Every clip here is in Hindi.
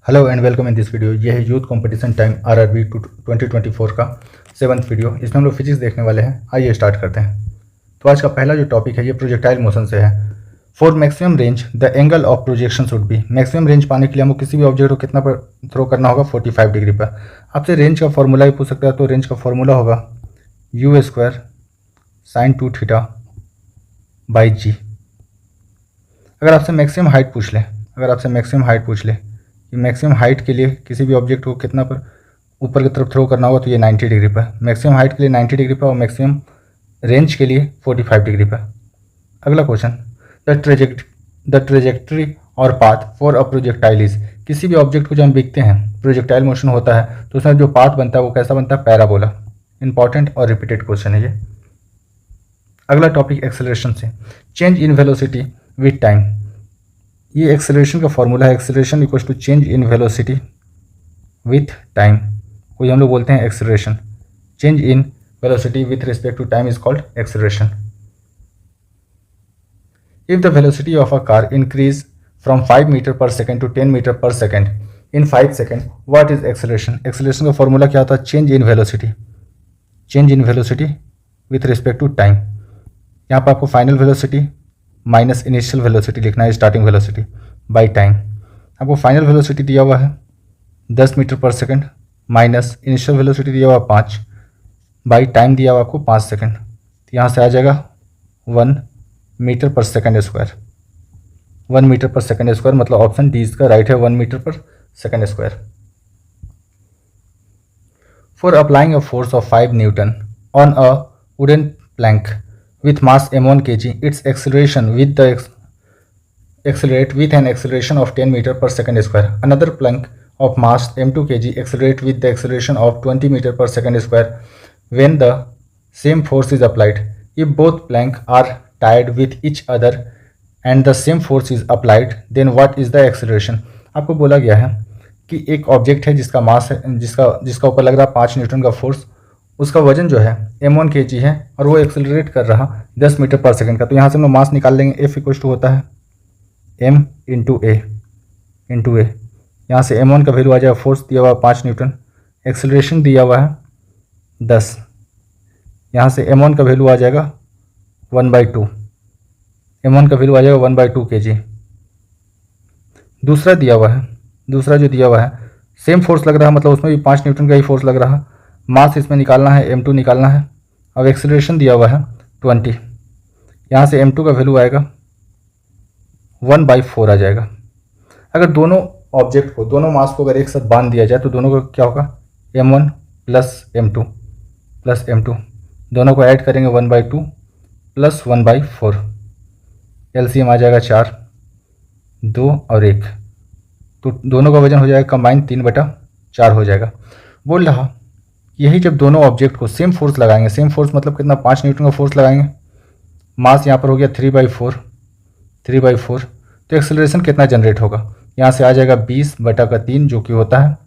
Hello and welcome in this video. ये है यूथ कंपटीशन टाइम आरआरबी 2024 का 7th वीडियो। इसमें हम लोग फिजिक्स देखने वाले हैं। आइए स्टार्ट करते हैं। तो आज का पहला जो टॉपिक है ये प्रोजेक्टाइल मोशन से है। For maximum range the angle of projection should be. Maximum range पाने के लिए हमको किसी भी ऑब्जेक्ट को कितना पर थ्रो करना होगा, 45 डिग्री पर। आपसे रेंज का फॉर्मूला भी पूछ सकता है, तो रेंज का फॉर्मूला होगा u² sin 2θ बाई जी। अगर आपसे मैक्सिमम हाइट पूछ ले कि मैक्सिमम हाइट के लिए किसी भी ऑब्जेक्ट को कितना पर ऊपर की तरफ थ्रो करना होगा, तो ये 90 डिग्री पर। मैक्सिमम हाइट के लिए 90 डिग्री पर और मैक्सिमम रेंज के लिए 45 डिग्री पर। अगला क्वेश्चन, द ट्रेजेक्ट्री और path for a projectile is. किसी भी ऑब्जेक्ट को जब हम देखते हैं, प्रोजेक्टाइल मोशन होता है, तो उसमें जो पाथ बनता है वो कैसा बनता है, पैराबोला। इंपॉर्टेंट और रिपीटेड क्वेश्चन है ये। अगला टॉपिक एक्सेलरेशन से, change in velocity with time. ये एक्सेलरेशन का फॉर्मूला है, acceleration equals to change in velocity with time को हम लोग बोलते हैं acceleration. Change in velocity with respect to time is called acceleration. If the velocity of a car increase from 5 metre per second to 10 metre per second in 5 second, what is acceleration. Acceleration का फॉर्मूला क्या होता है, change in velocity with respect to time. यहाँ पर आपको final velocity minus initial velocity लिखना है, स्टार्टिंग वेलोसिटी बाई टाइम। आपको फाइनल वेलोसिटी दिया हुआ है 10 मीटर पर सेकंड माइनस इनिशियल वेलोसिटी दिया हुआ 5 बाई टाइम दिया हुआ आपको 5 सेकंड। तो यहाँ से आ जाएगा 1 मीटर पर सेकंड स्क्वायर। 1 मीटर पर सेकंड स्क्वायर मतलब ऑप्शन डी इसका राइट है, 1 मीटर पर second square. For applying a force of 5 Newton on a wooden plank with mass m1 kg, its acceleration accelerate with an acceleration of 10 meter per second square. Another plank of mass m2 kg accelerate with the acceleration of 20 meter per second square when the same force is applied. If both planks are tied with each other and the same force is applied, then what is the acceleration? आपको बोला गया है कि एक ऑब्जेक्ट है जिसका मास है, जिसका ऊपर लग रहा है 5 न्यूटन का फोर्स, उसका वजन जो है m1 kg है और वो एक्सेलरेट कर रहा 10 मीटर पर सेकंड का। तो यहाँ से हम लोग मास निकाल लेंगे, F इक्वल टू होता है m इंटू ए। यहाँ से m1 का वैल्यू आ जाएगा, फोर्स दिया हुआ 5 न्यूटन, एक्सेलरेशन दिया हुआ है 10। यहाँ से m1 का वैल्यू आ जाएगा 1/2, m1 का वैल्यू आ जाएगा 1/2 kg। दूसरा जो दिया हुआ है सेम फोर्स लग रहा है, मतलब उसमें भी 5 न्यूटन का ही फोर्स लग रहा है। मास इसमें निकालना है, m2 निकालना है। अब एक्सेलरेशन दिया हुआ है 20। यहाँ से m2 का वैल्यू आएगा 1/4 आ जाएगा। अगर दोनों ऑब्जेक्ट को, दोनों मास को अगर एक साथ बांध दिया जाए तो दोनों का क्या होगा, m1 प्लस m2 दोनों को ऐड करेंगे 1/2 प्लस 1/4। एलसीएम आ जाएगा 4, 2 और 1, तो दोनों का वजन हो जाएगा कंबाइन 3/4 हो जाएगा। बोल रहा यही जब दोनों ऑब्जेक्ट को सेम फोर्स लगाएंगे, सेम फोर्स मतलब कितना, 5 न्यूटन का फोर्स लगाएंगे, मास यहाँ पर हो गया 3/4, तो एक्सेलरेशन कितना जनरेट होगा, यहाँ से आ जाएगा 20/3 जो कि होता है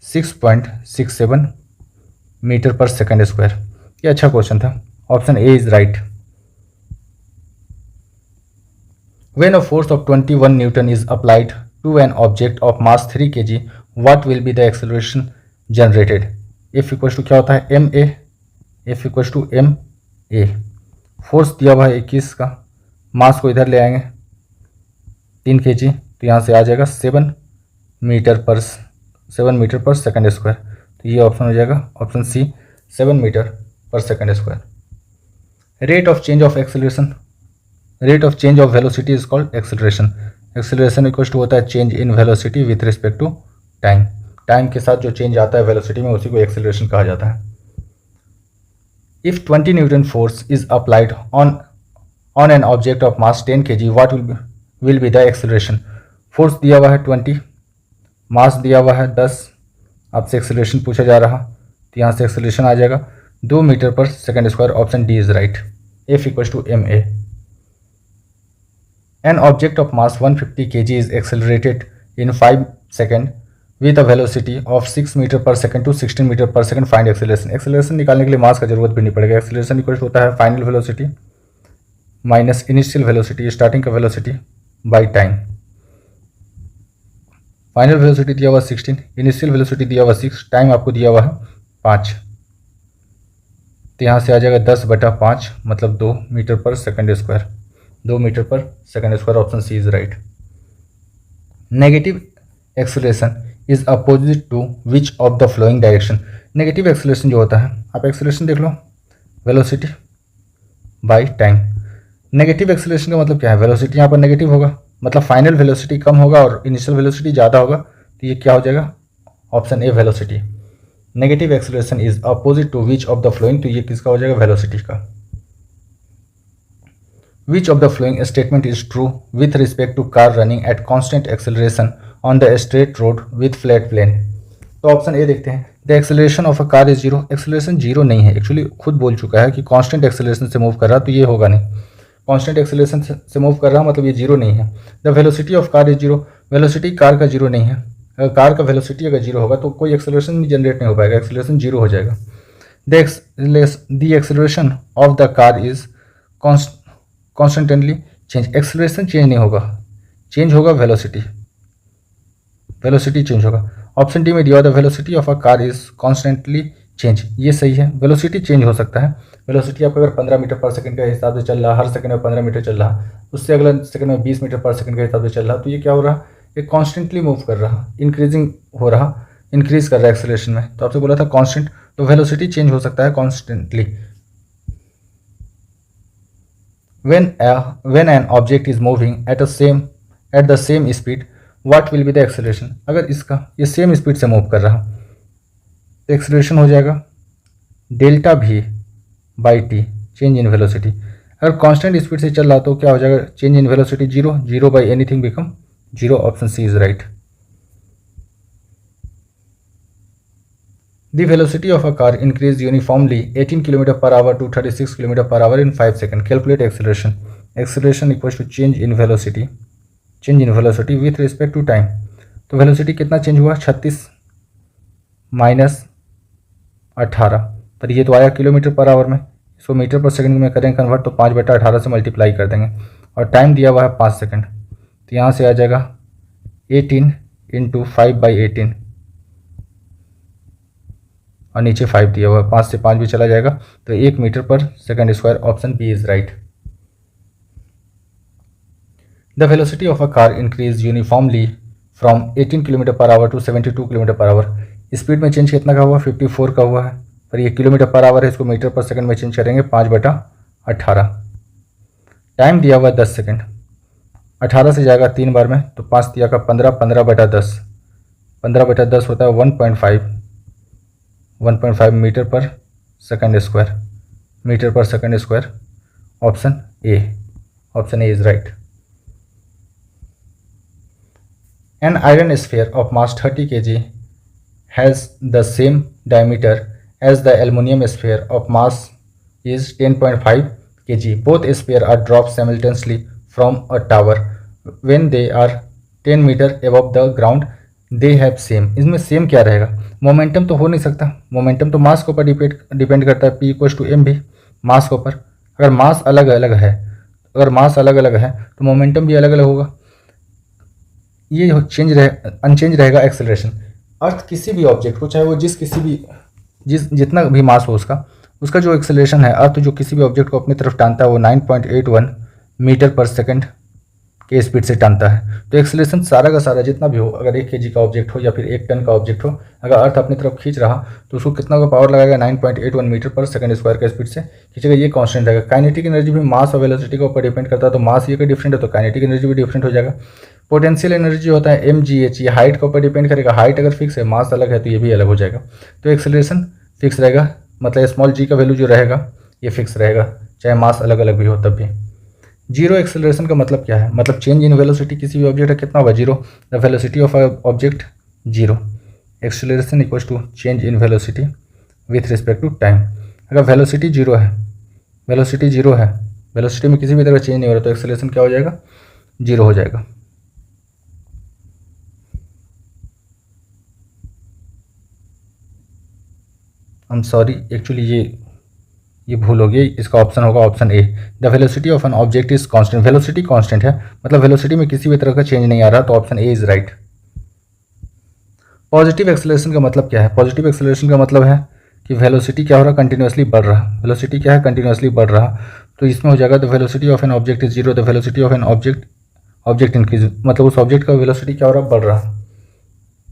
6.67 मीटर पर सेकंड स्क्वायर। ये अच्छा क्वेश्चन था, option A is right. When a force of 21 newton is applied to an object of mass 3 kg, what will be the acceleration generated. F equals to क्या होता है, F equals to ma। Force दिया हुआ है 21 का, मास को इधर ले आएंगे 3 kg, तो यहाँ से आ जाएगा 7 मीटर पर सेकंड स्क्वायर। तो ये ऑप्शन हो जाएगा ऑप्शन सी, 7 मीटर पर second square. Rate of change of velocity is called acceleration. Acceleration equals to होता है change in velocity with respect to time. Time के साथ जो चेंज आता है वेलोसिटी में, उसी को एक्सेलरेशन कहा जाता है। If 20 Newton force is applied on an object of mass 10 kg, what will be the acceleration. Force दिया हुआ है 20, मास दिया हुआ है 10, आपसे एक्सेलरेशन पूछा जा रहा, तो यहाँ से एक्सेलरेशन आ जाएगा 2 मीटर पर second square. Option D is right, F equals to ma। An object of mass 150 kg is accelerated in 5 second with a velocity of 6 metre पर सेकंड टू 16 मीटर पर सेकंड, फाइंड एक्सेलरेशन। एक्सेलरेशन निकालने के लिए मास का जरूरत भी नहीं पड़ेगा। एक्सेलरेशन इक्वल होता है final velocity minus initial velocity, starting का velocity by time. Final velocity दिया हुआ 16, इनिशियल वेलोसिटी दिया हुआ 6, टाइम आपको दिया हुआ है 5। तो यहाँ से आ जाएगा 10/5 मतलब 2 मीटर पर सेकंड स्क्वायर, 2 मीटर पर second square. Option C is right. Negative acceleration is opposite to which of the flowing direction. Negative acceleration जो होता है, आप एक्सेलरेशन देख लो, velocity by time. Negative acceleration का मतलब क्या है, वेलोसिटी यहाँ पर नेगेटिव होगा, मतलब फाइनल वेलोसिटी कम होगा और इनिशियल वेलोसिटी ज़्यादा होगा, तो ये क्या हो जाएगा, option A velocity. Negative acceleration is opposite to which of the following, तो ये किसका हो जाएगा, वेलोसिटी का। Which of the following statement is true with respect to car running at constant acceleration on the straight road with flat plane. तो ऑप्शन ए देखते हैं, the acceleration of a car is zero. Acceleration zero नहीं है, एक्चुअली खुद बोल चुका है कि कांस्टेंट एक्सेलरेशन से मूव कर रहा, तो ये होगा नहीं। कांस्टेंट एक्सेलरेशन से मूव कर रहा मतलब ये जीरो नहीं है। The velocity of car is zero, velocity car का जीरो नहीं है। अगर कार का वेलोसिटी अगर जीरो होगा तो कोई एक्सेलरेशन भी जनरेट नहीं हो पाएगा, एक्सेलरेशन जीरो हो जाएगा। The acceleration of the car is constantly change. Acceleration change नहीं होगा, चेंज होगा वेलोसिटी, वेलोसिटी चेंज होगा। ऑप्शन डी में दिया the velocity of a car is constantly change, ये सही है। वेलोसिटी चेंज हो सकता है, वेलोसिटी आपका अगर 15 मीटर पर सेकंड के हिसाब से चल रहा, हर सेकंड में 15 मीटर चल रहा, उससे अगला सेकंड में 20 मीटर पर सेकंड के हिसाब से चल रहा, तो ये क्या हो रहा, ये कॉन्स्टेंटली मूव कर रहा, इंक्रीजिंग हो रहा, इंक्रीज कर रहा है एक्सेलरेशन में। तो आपसे बोला था कॉन्स्टेंट, तो वेलोसिटी चेंज हो सकता है constantly. when an object is moving at the same speed, what will be the acceleration? अगर इसका ये सेम स्पीड से मूव कर रहा तो एक्सेलरेशन हो जाएगा delta v by T, change in velocity. अगर कांस्टेंट स्पीड से चल रहा तो क्या हो जाएगा, change in velocity zero, zero by anything become zero. Option C is right. The velocity of a car increased uniformly 18 km/h to 36 km/h in 5 seconds. Calculate acceleration. Acceleration equals to change in velocity. Change in velocity with respect to time. तो velocity कितना चेंज हुआ, 36 माइनस 18, पर ये तो आया km/h में, इसको मीटर पर सेकंड में करेंगे कन्वर्ट तो 5/18 से मल्टीप्लाई कर देंगे, और टाइम दिया हुआ है 5 सेकंड, तो यहाँ से आ जाएगा 18 × 5/18 और नीचे 5 दिया हुआ है, 5 से 5 भी चला जाएगा, तो 1 मीटर पर second square. Option B is right. The velocity of a car increase uniformly from 18 km/h to 72 km/h। Speed में चेंज कितना का हुआ, 54 का हुआ है, पर ये km/h है, इसको मीटर पर सेकंड में चेंज करेंगे 5/18। टाइम दिया हुआ 10 सेकंड, 18 से जाएगा 3 बार में, तो 5 दिया का 15, 15/10, 15/10 होता है 1.5 मीटर पर सेकंड स्क्वायर, मीटर पर second square. Option A is right. An iron sphere of mass 30 kg has the same diameter as the aluminium sphere of mass is 10.5 kg। Both sphere are drop simultaneously from a tower when they are 10 meter above the ground they have same. इसमें सेम क्या रहेगा, मोमेंटम तो हो नहीं सकता, मोमेंटम तो मास के ऊपर डिपेंड करता है, P = mv, मास के ऊपर। अगर मास अलग अलग है, तो मोमेंटम भी अलग अलग होगा, ये अनचेंज रहेगा एक्सेलरेशन। अर्थ किसी भी ऑब्जेक्ट को, चाहे वो जितना भी मास हो उसका जो एक्सेलरेशन है, अर्थ जो किसी भी ऑब्जेक्ट को अपनी तरफ टानता है वो 9.81 मीटर पर सेकंड के स्पीड से टानता है। तो एक्सेलरेशन सारा का सारा जितना भी हो, अगर 1 kg का ऑब्जेक्ट हो या फिर 1 टन का ऑब्जेक्ट हो, अगर अर्थ अपनी तरफ खींच रहा तो उसको कितना का पावर लगाएगा, 9.81 मीटर पर सेकंड स्क्वायर के स्पीड से खींचेगा, ये कांस्टेंट रहेगा। काइनेटिक एनर्जी भी मास और वेलोसिटी के ऊपर डिपेंड करता है, तो मास ये का डिफरेंट है तो काइनेटिक एनर्जी भी डिफरेंट हो जाएगा। पोटेंशियल एनर्जी होता है mgh, ये हाइट के ऊपर डिपेंड करेगा, हाइट अगर फिक्स है, मास अलग है तो ये भी अलग हो जाएगा। तो एक्सेलरेशन फिक्स रहेगा, मतलब स्मॉल g का वैल्यू जो रहेगा ये फिक्स रहेगा, चाहे मास अलग अलग भी हो तब भी। जीरो एक्सेलरेशन का मतलब क्या है, मतलब चेंज इन वेलोसिटी किसी भी ऑब्जेक्ट का कितना होगा, zero. The velocity of object zero, acceleration equals to change in velocity with respect to time. अगर वेलोसिटी जीरो है, वेलोसिटी में किसी भी तरह चेंज नहीं हो रहा, तो एक्सेलरेशन क्या हो जाएगा, जीरो हो जाएगा। आई एम सॉरी, एक्चुअली ये भूल हो गई, इसका ऑप्शन होगा option A. The velocity of an object is constant, velocity constant है, मतलब वेलोसिटी में किसी भी तरह का चेंज नहीं आ रहा, तो option A is right. Positive acceleration का मतलब क्या है? पॉजिटिव एक्सेलरेशन का मतलब है कि वेलोसिटी क्या हो रहा है, कंटिन्यूसली बढ़ रहा है। वेलोसिटी क्या है, कंटिन्यूसली बढ़ रहा। तो इसमें हो जाएगा the velocity of an object is zero, the velocity of an object increase, मतलब उस ऑब्जेक्ट का वेलोसिटी क्या हो रहा है, बढ़ रहा।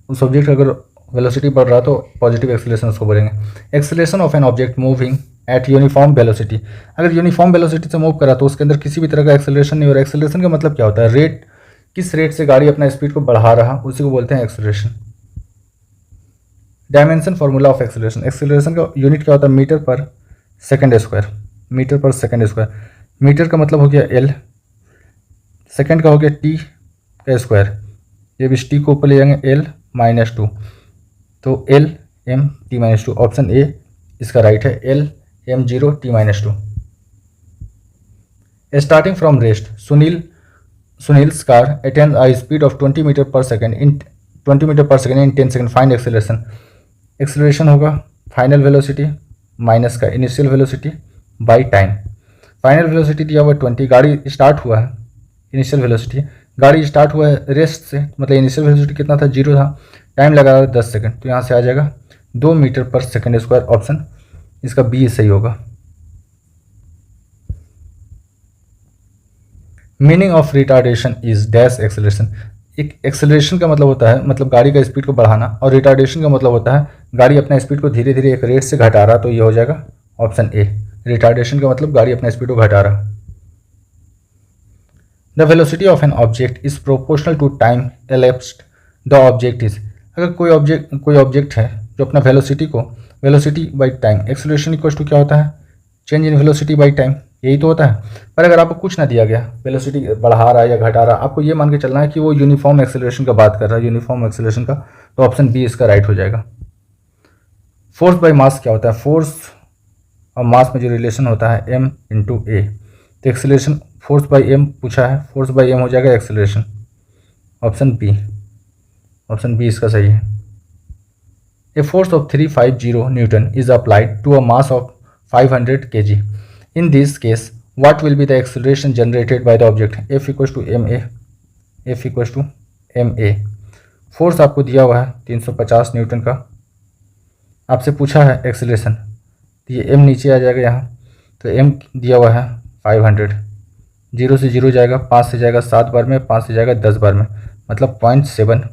उस ऑब्जेक्ट का अगर वेलोसिटी बढ़ रहा तो पॉजिटिव एक्सेलरेशन उसको बोलेंगे। Acceleration of an object moving at uniform velocity, अगर यूनिफॉर्म वेलोसिटी से मूव करा तो उसके अंदर किसी भी तरह का एक्सेलरेशन नहीं हो रहा। एक्सेलरेशन का मतलब क्या होता है? रेट, किस रेट से गाड़ी अपना स्पीड को बढ़ा रहा, उसी को बोलते हैं acceleration. Dimension formula of acceleration, acceleration का यूनिट क्या होता है? मीटर पर सेकंड स्क्वायर, मीटर पर सेकंड स्क्वायर। मीटर का मतलब हो गया एल, सेकंड का हो गया टी का स्क्वायर, ये भी टी को ऊपर ले जाएंगे एल माइनस टू, तो L M T minus two. Option A इसका राइट है, L M zero T minus two. Starting from rest, Sunil's car attained a speed of 20 metre per second in 10 second. Find acceleration, acceleration होगा फाइनल वेलोसिटी माइनस का initial velocity by time. Final velocity दिया हुआ 20, गाड़ी स्टार्ट हुआ है, इनिशियल वेलोसिटी गाड़ी स्टार्ट हुआ है रेस्ट से, मतलब इनिशियल वेलोसिटी कितना था, 0 था, टाइम लगा 10 सेकंड, तो यहाँ से आ जाएगा 2 मीटर पर सेकंड स्क्वायर। ऑप्शन इसका बी सही होगा। Meaning of retardation is dash acceleration, एक एक्सेलरेशन का मतलब होता है, मतलब गाड़ी का स्पीड को बढ़ाना, और रिटार्डेशन का मतलब होता है गाड़ी अपना स्पीड को धीरे धीरे एक रेट से घटा रहा, तो ये हो जाएगा ऑप्शन ए। रिटार्डेशन का मतलब गाड़ी अपना स्पीड को घटा रहा। The velocity of an object is proportional to time elapsed the object is, अगर कोई ऑब्जेक्ट है जो अपना velocity by time, acceleration equal to क्या होता है, change in velocity by time, यही तो होता है। पर अगर आपको कुछ ना दिया गया, वेलोसिटी बढ़ा रहा है या घटा रहा, आपको ये मान के चलना है कि वो यूनिफॉर्म एक्सेलरेशन का बात कर रहा है, यूनिफॉर्म एक्सेलरेशन का, तो ऑप्शन बी इसका राइट हो जाएगा। फोर्स बाई मास क्या होता है? फोर्स और मास में जो रिलेशन होता है m इंटू ए, तो एक्सेलरेशन फोर्स बाई एम पूछा है, फोर्स बाई एम हो जाएगा एक्सेलरेशन। ऑप्शन बी इसका सही है। A force of 350 newton is applied to a mass of 500 kg. In this case, what will be the acceleration generated by the object? F equals to ma. Force आपको दिया हुआ है 350 न्यूटन का, आपसे पूछा है एक्सेलरेशन, तो ये m नीचे आ जाएगा यहाँ, तो m दिया हुआ है 500, 0 से 0 जाएगा, 5 से जाएगा 7 बार में, 5 से जाएगा 10 बार में, मतलब 0.7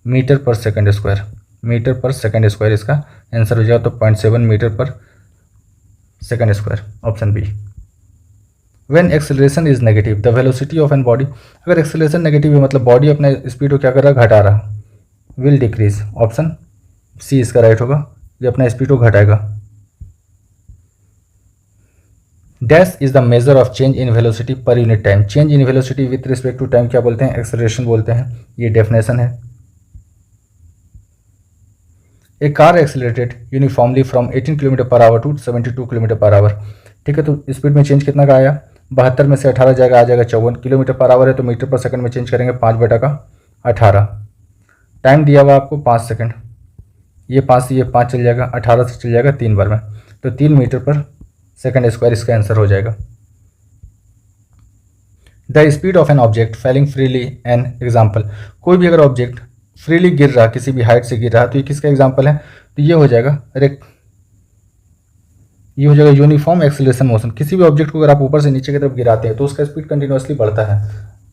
मीटर पर सेकंड स्क्वायर इसका आंसर हो जाएगा, तो 0.7 मीटर पर second square. Option B. When acceleration is negative the velocity of an body, अगर एक्सेलरेशन नेगेटिव है मतलब बॉडी अपने स्पीड को क्या कर रहा है, घटा रहा, विल डिक्रीज। ऑप्शन सी इसका राइट होगा, ये अपना स्पीड को घटाएगा। Dash is the measure of change in velocity per unit time, change in velocity with respect to time क्या बोलते हैं, एक्सेलरेशन बोलते हैं, ये डेफिनेशन है। A car accelerated uniformly from 18 kilometre per hour to 72 kilometre per hour, ठीक है, तो स्पीड में चेंज कितना का आया, 72 में से 18 जाएगा, आ जाएगा 54 किलोमीटर पर आवर है, तो मीटर पर सेकंड में चेंज करेंगे 5/18। टाइम दिया हुआ आपको 5 सेकंड, ये 5 से ये 5 चल जाएगा, 18 से चल जाएगा 3 बार में, तो 3 मीटर पर सेकंड स्क्वायर इसका आंसर हो जाएगा। The speed of an object falling freely an example, कोई भी अगर ऑब्जेक्ट फ्रीली गिर रहा, किसी भी हाइट से गिर रहा, तो ये किसका एग्जाम्पल है, तो ये हो जाएगा यूनिफॉर्म एक्सेलरेशन मोशन। किसी भी ऑब्जेक्ट को अगर आप ऊपर से नीचे की तरफ गिराते हैं तो उसका स्पीड कंटिन्यूसली बढ़ता है,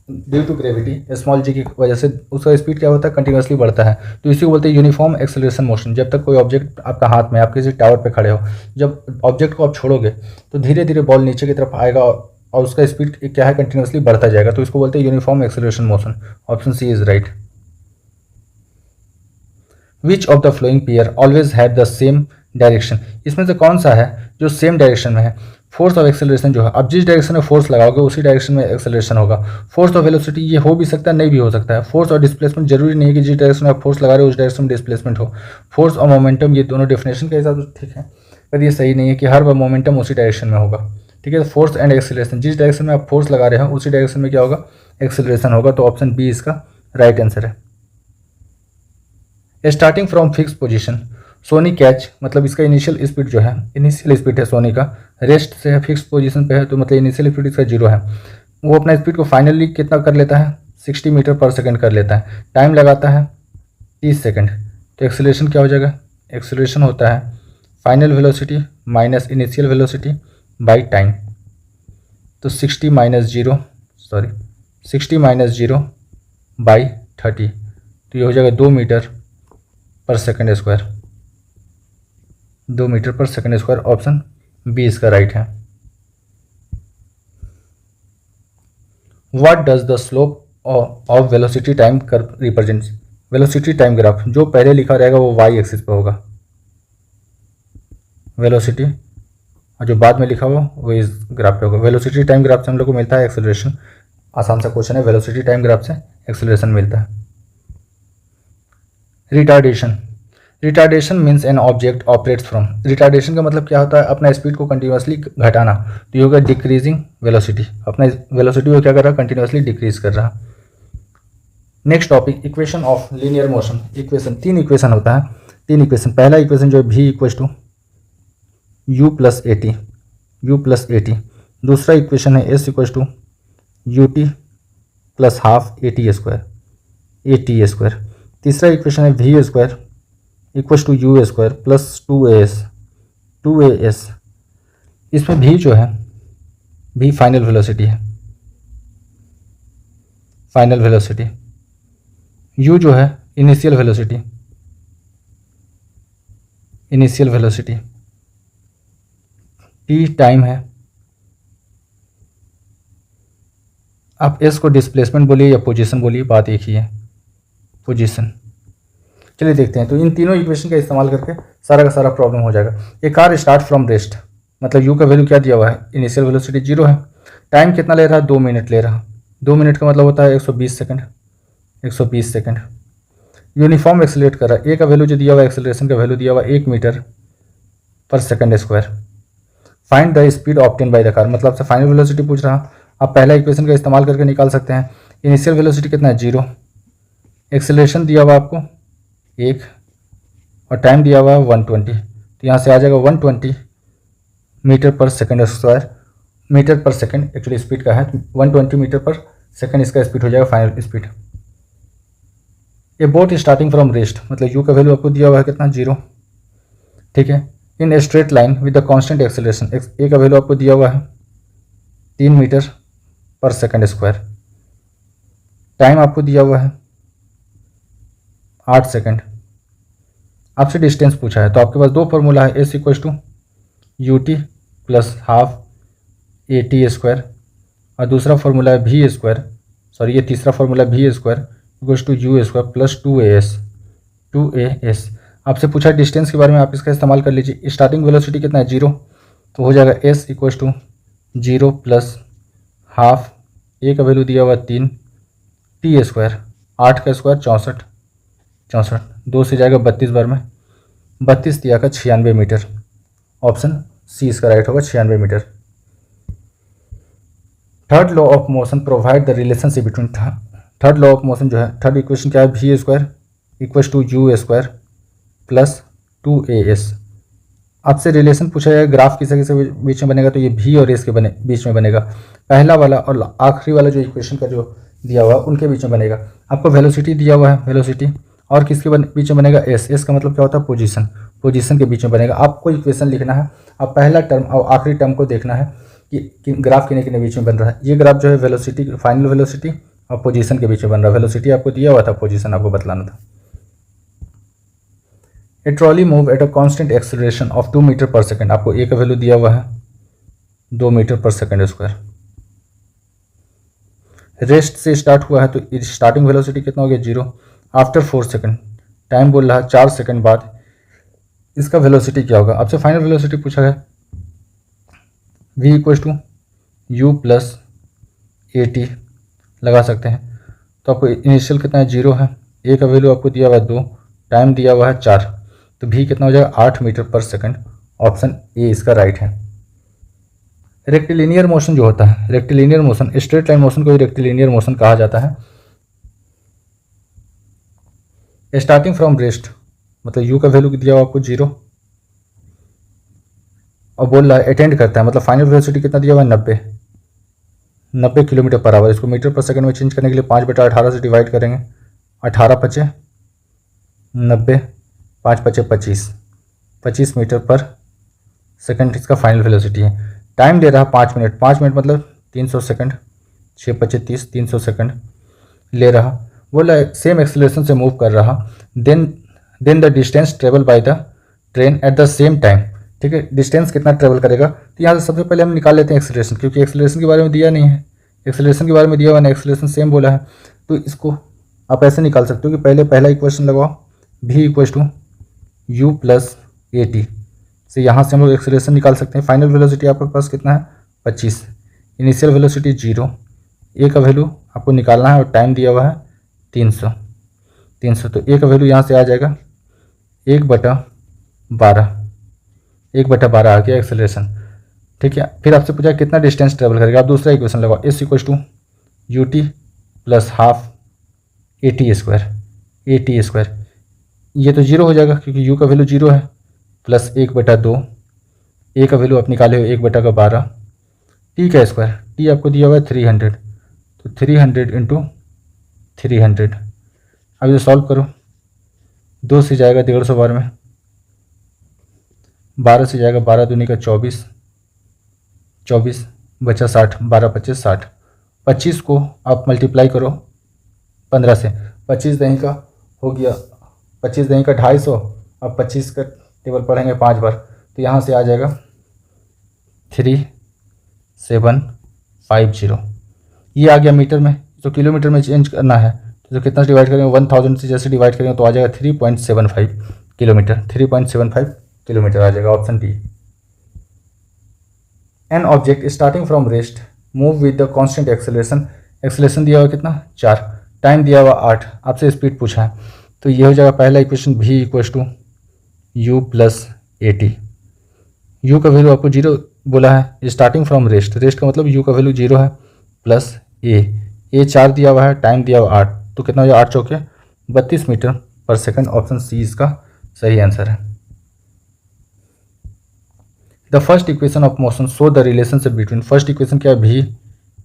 ड्यू टू ग्रेविटी स्मॉल जी की वजह से उसका स्पीड क्या होता है, कंटिन्यूसली बढ़ता है, तो इसी को बोलते हैं यूनिफॉर्म एक्सेलरेशन मोशन। जब तक कोई ऑब्जेक्ट आपका हाथ में, आप किसी टावर पे खड़े हो, जब ऑब्जेक्ट को आप छोड़ोगे तो धीरे धीरे बॉल नीचे की तरफ आएगा और उसका स्पीड क्या है, कंटिन्यूसली बढ़ता जाएगा, तो इसको बोलते हैं uniform acceleration motion. Option C is right. Which of the following pair always have the same direction, इसमें से कौन सा है जो सेम डायरेक्शन में है। फोर्स ऑफ एक्सेलरेशन जो है, अब जिस डायरेक्शन में फोर्स लगाओगे उसी डायरेक्शन में एक्सेलरेशन होगा। फोर्स ऑफ वेलोसिटी ये हो भी सकता है, नहीं भी हो सकता है। फोर्स और डिस्प्लेसमेंट जरूरी नहीं है कि जिस डायरेक्शन में आप फोर्स लगा रहे हो उस डायरेक्शन में डिस्प्लेसमेंट हो। फोर्स और मोमेंटम ये दोनों डेफिनेशन के हिसाब से ठीक है, पर ये सही नहीं है कि हर बार मोमेंटम उसी डायरेक्शन में होगा, ठीक है। फोर्स एंड एक्सेलरेशन, जिस डायरेक्शन में आप फोर्स लगा रहे हो उसी डायरेक्शन में क्या होगा, एक्सेलरेशन होगा, तो ऑप्शन बी इसका राइट आंसर है। Starting from fix position Sony catch, मतलब इसका इनिशियल स्पीड जो है, इनिशियल स्पीड है सोनी का, रेस्ट से है, फिक्स पोजीशन पे है, तो मतलब इनिशियल स्पीड इसका 0 है। वो अपना स्पीड को फाइनली कितना कर लेता है, 60 मीटर पर सेकंड कर लेता है। टाइम लगाता है 30 सेकंड, तो एक्सेलरेशन क्या हो जाएगा, एक्सेलरेशन होता है final velocity minus initial velocity by time. तो 60 माइनस जीरो बाई 30, तो ये हो जाएगा 2 metre per second square, 2 metre per second square. Option B इसका राइट है। What does the slope of velocity time curve represents. Velocity time graph जो पहले लिखा रहेगा वो वाई एक्सिस पे होगा वेलोसिटी, और जो बाद में लिखा हुआ वो इस ग्राफ पे होगा। वेलोसिटी टाइम ग्राफ से हम लोग को मिलता है एक्सेलरेशन। आसान सा क्वेश्चन है, वेलोसिटी टाइम ग्राफ से एक्सेलरेशन मिलता है। Retardation, retardation means an object operates from. Retardation का मतलब क्या होता है, अपना स्पीड को कंटिन्यूसली घटाना। तो ये होगा डिक्रीजिंग वेलोसिटी, अपना वेलोसिटी को क्या कर रहा है, कंटिन्यूसली डिक्रीज कर रहा है। Next topic, equation of linear motion. Equation, 3 equation होता है, 3 इक्वेशन। पहला इक्वेशन जो है v equals to u plus A T. दूसरा इक्वेशन है s equals to U T plus half A T square. तीसरा इक्वेशन है v square equals to you square plus 2as। इसमें v जो है, v फाइनल वेलोसिटी है, फाइनल वेलोसिटी। u जो है initial velocity, initial velocity. t time है। आप s को डिस्प्लेसमेंट बोलिए या पोजीशन बोलिए, बात एक ही है, पोजीशन। चलिए देखते हैं। तो इन तीनों इक्वेशन का इस्तेमाल करके सारा का सारा प्रॉब्लम हो जाएगा। A car start from rest, मतलब u का वैल्यू क्या दिया हुआ है, इनिशियल वेलोसिटी 0 है। टाइम कितना ले रहा है, 2 मिनट ले रहा है। 2 मिनट का मतलब होता है 120 सेकंड, 120 सेकंड। यूनिफॉर्म एक्सेलरेट कर रहा है। ए का वैल्यू जो दिया हुआ है, एक्सेलरेशन का वैल्यू दिया हुआ है 1 मीटर पर second square. Find the speed obtain bye the car, मतलब से फाइनल वेलोसिटी पूछ रहा। आप पहला इक्वेशन का इस्तेमाल करके निकाल सकते हैं। इनिशियल वेलोसिटी कितना है, 0। एक्सेलरेशन दिया हुआ आपको 1 और टाइम दिया हुआ है 120। तो यहाँ से आ जाएगा 120 मीटर पर सेकंड स्क्वायर, मीटर पर सेकंड एक्चुअली स्पीड का है, 120 मीटर पर सेकंड इसका स्पीड हो जाएगा फाइनल स्पीड। ये बोट स्टार्टिंग फ्रॉम रेस्ट, मतलब यू का वैल्यू आपको दिया हुआ है कितना, 0। ठीक है। In a straight line with the constant acceleration, a का वैल्यू आपको दिया हुआ है 3 मीटर पर सेकंड स्क्वायर। टाइम आपको दिया हुआ है 8 सेकंड। आपसे डिस्टेंस पूछा है, तो आपके पास 2 फॉर्मूला है, S equals to U T plus half A T square, और दूसरा फॉर्मूला है वी स्क्वायर, सॉरी ये तीसरा formula V square equals to you square plus 2as। आपसे पूछा है डिस्टेंस के बारे में, आप इसका इस्तेमाल कर लीजिए। स्टार्टिंग वेलोसिटी कितना है, 0, तो हो जाएगा s equals to 0 plus half, a का वैल्यू दिया हुआ 3, टी स्क्वायर, 8 का स्क्वायर 64, 2 से जाएगा 32 बार में, 32 दिया का 96 मीटर। ऑप्शन सी इसका राइट होगा, 96 मीटर। Third law of motion provide the relationship between, third law of motion जो है, थर्ड इक्वेशन क्या है, we square equals to you square plus 2as। आपसे रिलेशन पूछा जाएगा ग्राफ किसी के बीच में बनेगा, तो ये v और s के बीच में बनेगा। पहला वाला और आखिरी वाला जो इक्वेशन का जो दिया हुआ है उनके बीच में बनेगा। आपको वेलोसिटी दिया हुआ है, वेलोसिटी, और किसके बीच में बनेगा, s का मतलब क्या होता है, पोजीशन, पोजीशन के बीच में बनेगा। आपको इक्वेशन लिखना है, आप पहला टर्म और आखिरी टर्म को देखना है कि ग्राफ किने किने बीच में बन रहा है। ये ग्राफ जो है वेलोसिटी, फाइनल वेलोसिटी और पोजीशन के बीच में बन रहा है। वेलोसिटी आपको दिया हुआ था, पोजीशन आपको बतलाना था। A trolley move at a constant acceleration of 2 metre पर सेकंड, आपको ए का वैल्यू दिया हुआ है 2 मीटर पर सेकंड स्क्वायर। रेस्ट से स्टार्ट हुआ है, तो स्टार्टिंग वेलोसिटी कितना हो गया, 0। आफ्टर 4 सेकंड, टाइम बोल रहा है 4 सेकंड बाद इसका वेलोसिटी क्या होगा। आपसे फाइनल वेलोसिटी पूछा गया, v equals to you plus A T लगा सकते हैं। तो आपको इनिशियल कितना है, 0 है, ए का वैल्यू आपको दिया हुआ है 2, टाइम दिया हुआ है 4, तो v कितना हो जाएगा, 8 मीटर पर सेकंड। ऑप्शन ए इसका राइट है। रेक्टिलिनियर मोशन जो होता है, rectilinear motion, straight line motion को ही रेक्टिलिनियर मोशन कहा जाता है। स्टार्टिंग फ्रॉम रेस्ट, मतलब u का वैल्यू दिया हुआ आपको 0, और बोल रहा है अटेंड करता है, मतलब फाइनल वेलोसिटी कितना दिया हुआ है, 90 किलोमीटर पर आवर। इसको मीटर पर सेकंड में चेंज करने के लिए 5/18 से डिवाइड करेंगे, 18 × 5 = 90 5 पचे 25 मीटर पर सेकंड इसका फाइनल वेलोसिटी है। टाइम ले रहा 5 मिनट, 5 मिनट मतलब 300 सेकंड, 6 पचे 30, 300 सेकंड ले रहा। बोला सेम एक्सेलरेशन से मूव कर रहा, then the distance travel by the train at the same time. ठीक है, डिस्टेंस कितना ट्रेवल करेगा, तो यहाँ से सबसे पहले हम निकाल लेते हैं एक्सेलरेशन, क्योंकि एक्सेलरेशन के बारे में दिया नहीं है, एक्सेलरेशन के बारे में दिया हुआ नहीं, एक्सेलरेशन सेम बोला है। तो इसको आप ऐसे निकाल सकते हो कि पहले पहला इक्वेशन लगाओ, v equals to you plus A T से यहाँ से हम लोग एक्सेलरेशन निकाल सकते हैं। फाइनल वेलोसिटी आपके पास कितना है 25, इनिशियल वेलोसिटी 0, ए का वैल्यू आपको निकालना है और टाइम दिया हुआ है 300। तो ए का वैल्यू यहाँ से आ जाएगा 1/12, 1/12 आ गया एक्सेलरेशन। ठीक है, फिर आपसे पूछा कितना डिस्टेंस ट्रेवल करेगा, आप दूसरा इक्वेशन लगाओ, S equals to U T plus half A T square. ये तो 0 हो जाएगा क्योंकि u का वैल्यू 0 है, प्लस 1/2, ए का वैल्यू आप निकाले हो 1/12, टी का स्क्वायर, टी आपको दिया हुआ है 300, तो 300 इंटू 300। अब इसे सॉल्व करो, 2 से जाएगा 150 बार में, 12 से जाएगा 12 दूनी का 24 बचा 60, 12 25 60। 25 को आप मल्टीप्लाई करो 15 से, 25 दही का हो गया 25 दही का 250। अब 25 का टेबल पढ़ेंगे 5 बार, तो यहाँ से आ जाएगा 3750। ये आ गया मीटर में, तो किलोमीटर में चेंज करना है तो कितना से डिवाइड करेंगे, 1000 से जैसे डिवाइड करेंगे तो आ जाएगा 3.75 किलोमीटर, 3.75 किलोमीटर आ जाएगा, option D. An object starting from rest move with the constant acceleration, acceleration दिया हुआ कितना 4, टाइम दिया हुआ 8, आपसे स्पीड पूछा है, तो ये हो जाएगा पहला equation v equals to you plus A T. U का वैल्यू आपको 0 बोला है, स्टार्टिंग फ्रॉम रेस्ट का मतलब यू का वैल्यू 0 है, प्लस ए 4 दिया हुआ है, टाइम दिया हुआ 8, तो कितना हो जाएगा 8 चौके 32 मीटर पर सेकंड, ऑप्शन सी इसका सही आंसर है। The first equation of motion show the relationship between, first equation क्या है v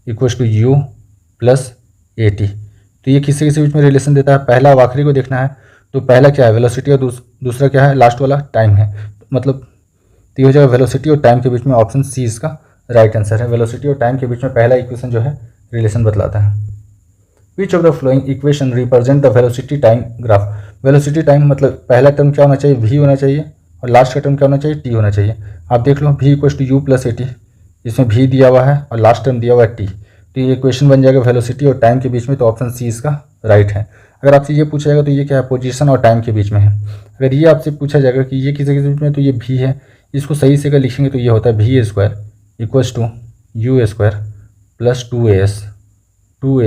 equals to you plus A t, तो ये किसी किसी बीच में रिलेशन देता है, पहला और आखिरी को देखना है, तो पहला क्या है वेलोसिटी और दूसरा क्या है लास्ट वाला टाइम है, मतलब तो ये हो जाएगा वेलोसिटी और टाइम के बीच में, ऑप्शन सी इसका राइट आंसर है। वेलोसिटी और टाइम के बीच में पहला इक्वेशन जो है रिलेशन बतलाता है। विच of the flowing equation represent the velocity time graph, velocity time मतलब पहला टर्म क्या होना चाहिए v होना चाहिए और लास्ट का टर्म क्या होना चाहिए t होना चाहिए। आप देख लो v equals to you plus A t, इसमें v दिया हुआ है और लास्ट टर्म दिया हुआ है t, तो ये इक्वेशन बन जाएगा वेलोसिटी और टाइम के बीच में, तो ऑप्शन सी इसका राइट है। अगर आपसे ये पूछा जाएगा तो ये क्या है पोजीशन और टाइम के बीच में है। अगर ये आपसे पूछा जाएगा कि ये किसी के बीच में, तो ये v है, इसको सही से अगर लिखेंगे तो ये होता है v square equals to you square plus 2as, तो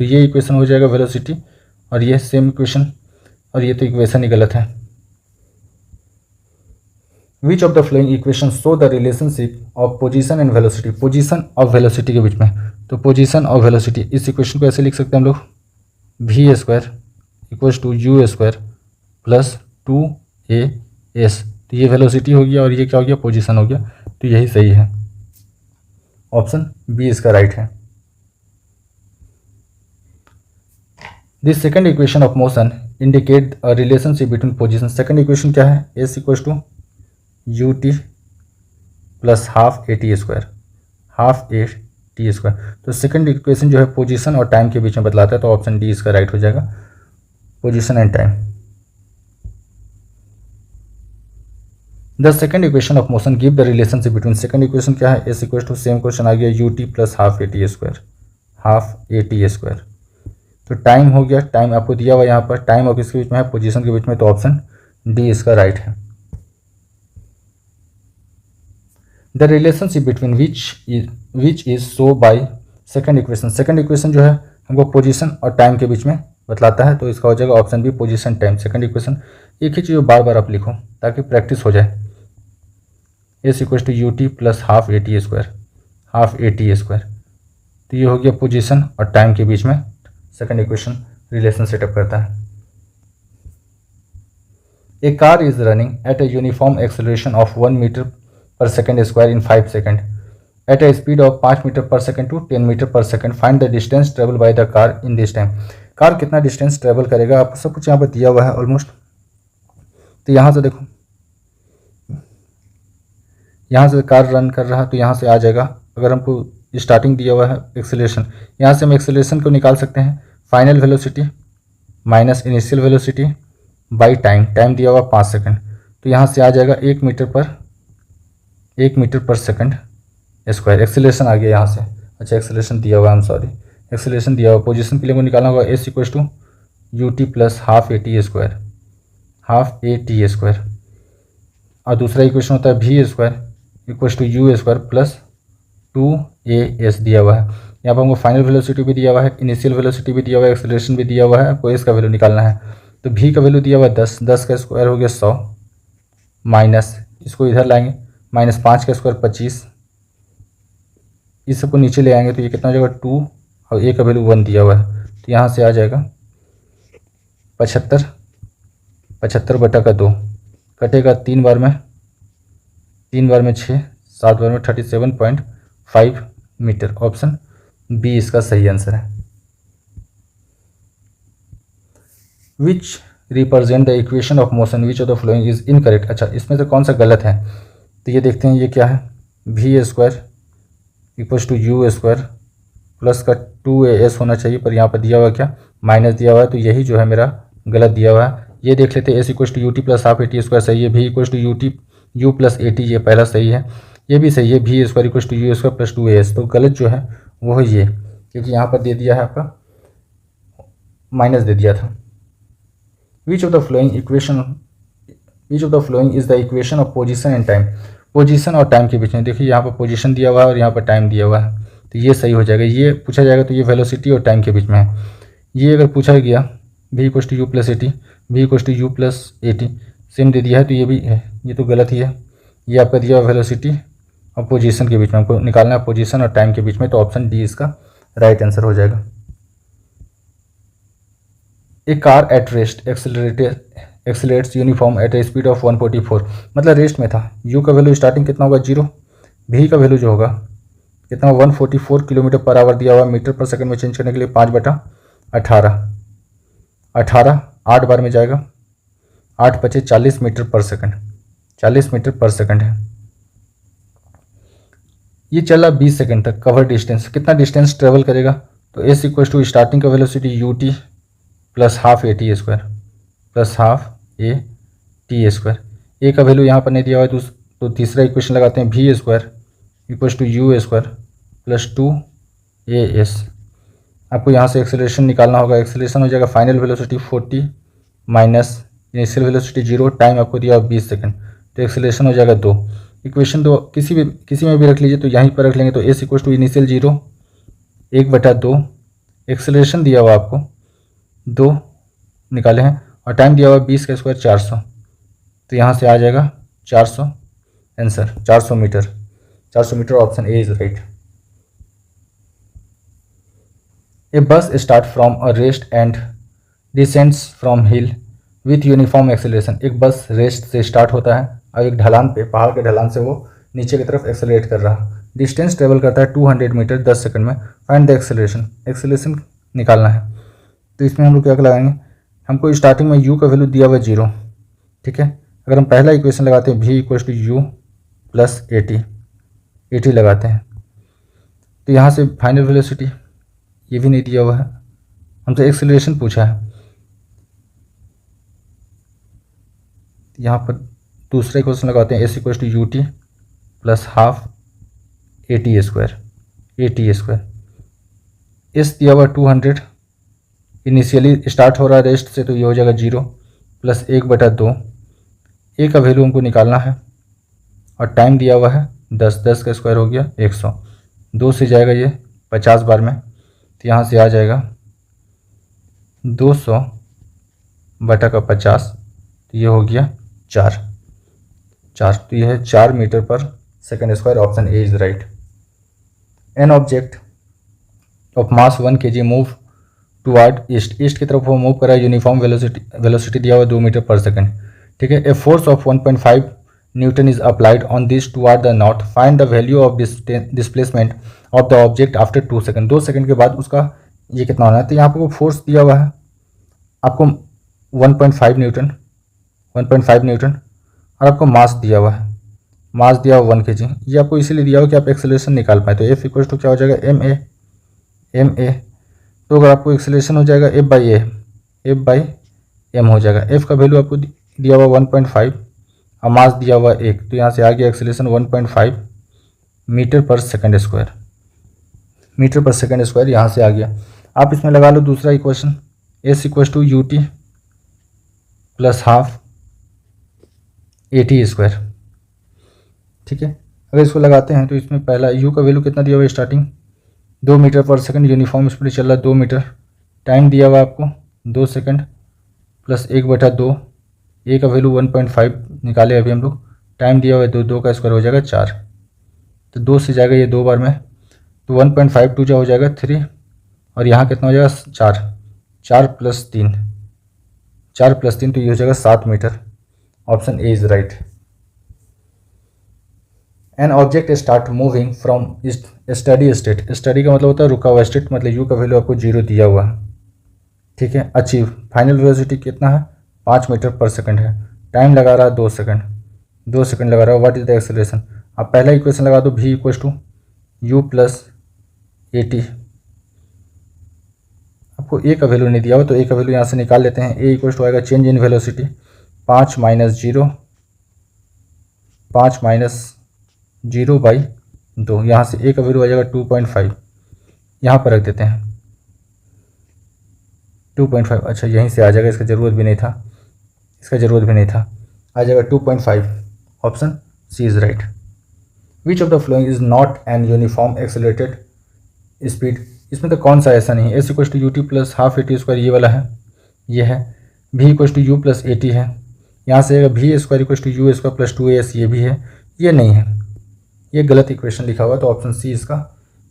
ये इक्वेशन हो जाएगा वेलोसिटी और ये सेम इक्वेशन, और ये तो इक्वेशन ही गलत है। विच of the flowing equation show the relationship of position and velocity, position और वेलोसिटी के बीच में, तो पोजीशन और वेलोसिटी, इस इक्वेशन को ऐसे लिख सकते हैं हम लोग v square equals to you square plus 2as, तो ये वेलोसिटी हो गया और ये क्या हो गया पोजीशन हो गया, तो यही सही है, ऑप्शन बी इसका राइट है। This second equation of motion indicate a relationship between position, second equation क्या है s equals to U T plus half A T square, तो सेकंड इक्वेशन जो है पोजीशन और टाइम के बीच में बतलाता है, तो ऑप्शन डी इसका राइट हो जाएगा, position and time. The second equation of motion give the relationship between, second equation क्या है S equals to same question आ गया u T plus half A T square, तो टाइम हो गया, टाइम आपको दिया हुआ यहाँ पर, टाइम और किसके बीच में है पोजीशन के बीच में, तो ऑप्शन डी इसका राइट है। The relationship between which is show by second equation, second equation जो है हमको पोजीशन और टाइम के बीच में बतलाता है, तो इसका हो जाएगा option B position time. Second equation एक ही चीज़ बार बार आप लिखो ताकि प्रैक्टिस हो जाए, s equals to U T plus half A T square, तो ये हो गया पोजीशन और टाइम के बीच में सेकंड इक्वेशन रिलेशन सेटअप करता है। A car is running at a uniform acceleration of 1 metre per second square in 5 second at a speed of 5 metre per second to 10 metre per second, find the distance travel by the car in this time. Car कितना डिस्टेंस ट्रेवल करेगा आपको सब कुछ यहाँ पर दिया हुआ है ऑलमोस्ट, तो यहाँ से देखो, यहाँ से कार रन कर रहा है तो यहाँ से आ जाएगा। अगर हमको स्टार्टिंग दिया हुआ है एक्सेलरेशन, यहाँ से हम एक्सेलरेशन को निकाल सकते हैं, final velocity minus initial velocity by time, time दिया हुआ 5 सेकंड, तो यहाँ से आ जाएगा 1 मीटर पर सेकंड स्क्वायर। एक्सेलरेशन आ गया यहाँ से। अच्छा, एक्सेलरेशन दिया हुआ, एक्सेलरेशन दिया हुआ, पोजीशन के लिए हमको निकालना होगा s equal to U T plus half A T square, और दूसरा इक्वेशन होता है we square equal to you square plus 2as दिया हुआ है। यहाँ पर हमको फाइनल वेलोसिटी भी दिया हुआ है, इनिशियल वेलोसिटी भी दिया हुआ है, एक्सेलरेशन भी दिया हुआ है, आपको एस का वैल्यू निकालना है। तो v का वैल्यू दिया हुआ है 10, 10 का स्क्वायर हो गया 100, माइनस इसको इधर लाएंगे, माइनस 5 का स्क्वायर 25, इस सबको नीचे ले आएंगे तो ये कितना हो जाएगा 2, और a का वैल्यू 1 दिया हुआ है, तो यहाँ से आ जाएगा 75 बटा का 2, कटेगा 3 बार में 6, 7 बार में 37.5 मीटर। ऑप्शन बी इसका सही आंसर है। Which represent the equation of motion which of the following is incorrect. अच्छा, इसमें से कौन सा गलत है, तो ये देखते हैं, ये क्या है, we square equal to you square plus का 2as होना चाहिए, पर यहाँ पर दिया हुआ क्या, माइनस दिया हुआ है, तो यही जो है मेरा गलत दिया हुआ है। ये देख लेते हैं, s equal to U T plus half A T square सही है, v equal to you plus A t ये पहला सही है, ये भी सही है, we square equal to you square plus 2as, तो गलत जो है वो है ये, क्योंकि यहाँ पर दे दिया है आपका माइनस दे दिया था। विच of the following is the equation of position and time. Position और टाइम के बीच में, देखिए यहाँ पर पोजीशन दिया हुआ है और यहाँ पर टाइम दिया हुआ है, तो ये सही हो जाएगा। ये पूछा जाएगा तो ये वेलोसिटी और टाइम के बीच में है। ये अगर पूछा गया v equal to you plus A t, v equal to you plus A t same दे दिया है, तो ये भी है, ये तो गलत ही है। ये आपका दिया हुआ वेलोसिटी और पोजीशन के बीच में, हमको निकालना है पोजीशन और टाइम के बीच में, तो ऑप्शन डी इसका राइट आंसर हो जाएगा। A car at rest accelerates uniform at a speed of 144, मतलब रेस्ट में था। यू का वैल्यू स्टार्टिंग कितना होगा 0, वी का वैल्यू जो होगा कितना 144 किलोमीटर पर आवर दिया हुआ, मीटर पर सेकंड में चेंज करने के लिए 5/18, 8 बार में जाएगा, 8 × 5 = 40 मीटर पर सेकंड, 40 मीटर पर सेकंड है। ये चला 20 सेकंड तक। कवर डिस्टेंस, कितना डिस्टेंस ट्रेवल करेगा, तो एस इक्वल टू स्टार्टिंग का velocity u T plus half A T square plus half A T square. A का वैल्यू यहाँ पर नहीं दिया हुआ है, तो तीसरा इक्वेशन लगाते हैं, v square equal to you square plus 2as। आपको यहाँ से एक्सेलरेशन निकालना होगा, एक्सेलरेशन हो जाएगा final velocity 40 minus initial velocity 0, time आपको दिया हुआ 20 सेकंड, तो एक्सेलरेशन हो जाएगा 2। इक्वेशन 2 किसी में भी रख लीजिए, तो यहीं पर रख लेंगे, तो s equal to initial 0 1/2, acceleration दिया हुआ आपको 2 निकाले हैं, और टाइम दिया हुआ 20 का स्क्वायर 400, तो यहाँ से आ जाएगा 400 answer, 400 metre. Option A is right. A bus start from a rest and descends from hill with uniform acceleration. एक बस रेस्ट से स्टार्ट होता है और एक ढलान पे, पहाड़ के ढलान से वो नीचे की तरफ एक्सेलरेट कर रहा, डिस्टेंस ट्रेवल करता है 200 मीटर 10 सेकंड में। फाइंड द एक्सेलरेशन निकालना है, तो इसमें हम लोग क्या लगाएंगे, हमको स्टार्टिंग में u का वैल्यू दिया हुआ 0, ठीक है। अगर हम पहला इक्वेशन लगाते हैं v equal to you plus A t लगाते हैं, तो यहाँ से फाइनल वेलोसिटी ये भी नहीं दिया हुआ है, हमसे एक्सेलरेशन पूछा है। यहाँ पर दूसरा इक्वेशन लगाते हैं, s equal to U T plus half A T square, s दिया हुआ 200, इनिशियली स्टार्ट हो रहा है रेस्ट से, तो ये हो जाएगा 0 प्लस 1/2, ए का वैल्यू हमको निकालना है, और टाइम दिया हुआ है 10 का स्क्वायर हो गया 100, 2 से जाएगा ये 50 बार में, तो यहाँ से आ जाएगा 200/50, तो ये हो गया 4, तो ये है 4 मीटर पर second square. Option A is right. An object of mass 1 kg move toward east की तरफ वो मूव कर रहा है, यूनिफॉर्म वेलोसिटी दिया हुआ 2 मीटर पर सेकंड, ठीक है। A force of 1.5 Newton is applied on this toward the north, find the value of displacement of the object after 2 second. 2 second के बाद उसका ये कितना होना है, तो यहाँ पर वो फोर्स दिया हुआ है आपको 1.5 न्यूटन, 1.5 न्यूटन, और आपको मास दिया हुआ है, मास दिया हुआ 1 kg। ये आपको इसीलिए दिया हुआ कि आप एक्सेलरेशन निकाल पाए। तो F इक्वल टू क्या हो जाएगा, ma। तो अगर आपको एक्सेलरेशन हो जाएगा F/m हो जाएगा। F का वैल्यू आपको दिया हुआ 1.5 और मास दिया हुआ 1, तो यहाँ से आ गया एक्सेलरेशन 1.5 मीटर पर सेकंड स्क्वायर, मीटर पर सेकंड स्क्वायर यहाँ से आ गया। आप इसमें लगा लो दूसरा equation, S equal to ut plus half at²। ठीक है, अगर इसको लगाते हैं तो इसमें पहला u का वैल्यू कितना दिया हुआ है, स्टार्टिंग 2 मीटर पर सेकंड, यूनिफॉर्म स्पीड चल रहा है 2 मीटर, टाइम दिया हुआ आपको 2 सेकंड, प्लस 1/2, a का वैल्यू 1.5 निकाले अभी हम लोग, टाइम दिया हुआ है 2 का स्क्वायर हो जाएगा 4, तो 2 से जाएगा ये 2 बार में, तो 1.5 2 हो जाएगा 3, और यहाँ कितना हो जाएगा 4 प्लस 3, तो ये हो जाएगा 7 मीटर। Option A is right. An object start moving from steady state, steady का मतलब होता है रुका हुआ, स्टेट मतलब यू का वैल्यू आपको 0 दिया हुआ है। ठीक है, अचीव फाइनल वेलोसिटी कितना है, 5 मीटर पर सेकंड है, टाइम लगा रहा है 2 सेकंड, 2 सेकंड लगा रहा है। व्हाट इज द एक्सेलरेशन, आप पहला इक्वेशन लगा दो, v equal to you plus at। आपको a का वैल्यू नहीं दिया हुआ तो a का वैल्यू यहाँ से निकाल लेते हैं। a इक्वल टू आएगा चेंज इन वेलोसिटी 5 माइनस 0/2, यहाँ से a का वैल्यू आ जाएगा 2.5, यहाँ पर रख देते हैं 2.5। अच्छा यहीं से आ जाएगा, इसका ज़रूरत भी नहीं था, आ जाएगा 2.5। Option C is right. Which of the following is not an uniform accelerated speed, इसमें तो कौन सा ऐसा नहीं है। S equal to ut plus half at², ये वाला है, ये है। v equal to u plus at है, यहाँ से v² equal to u² plus 2as, ये भी है, ये नहीं है, ये गलत इक्वेशन लिखा हुआ है। तो ऑप्शन सी इसका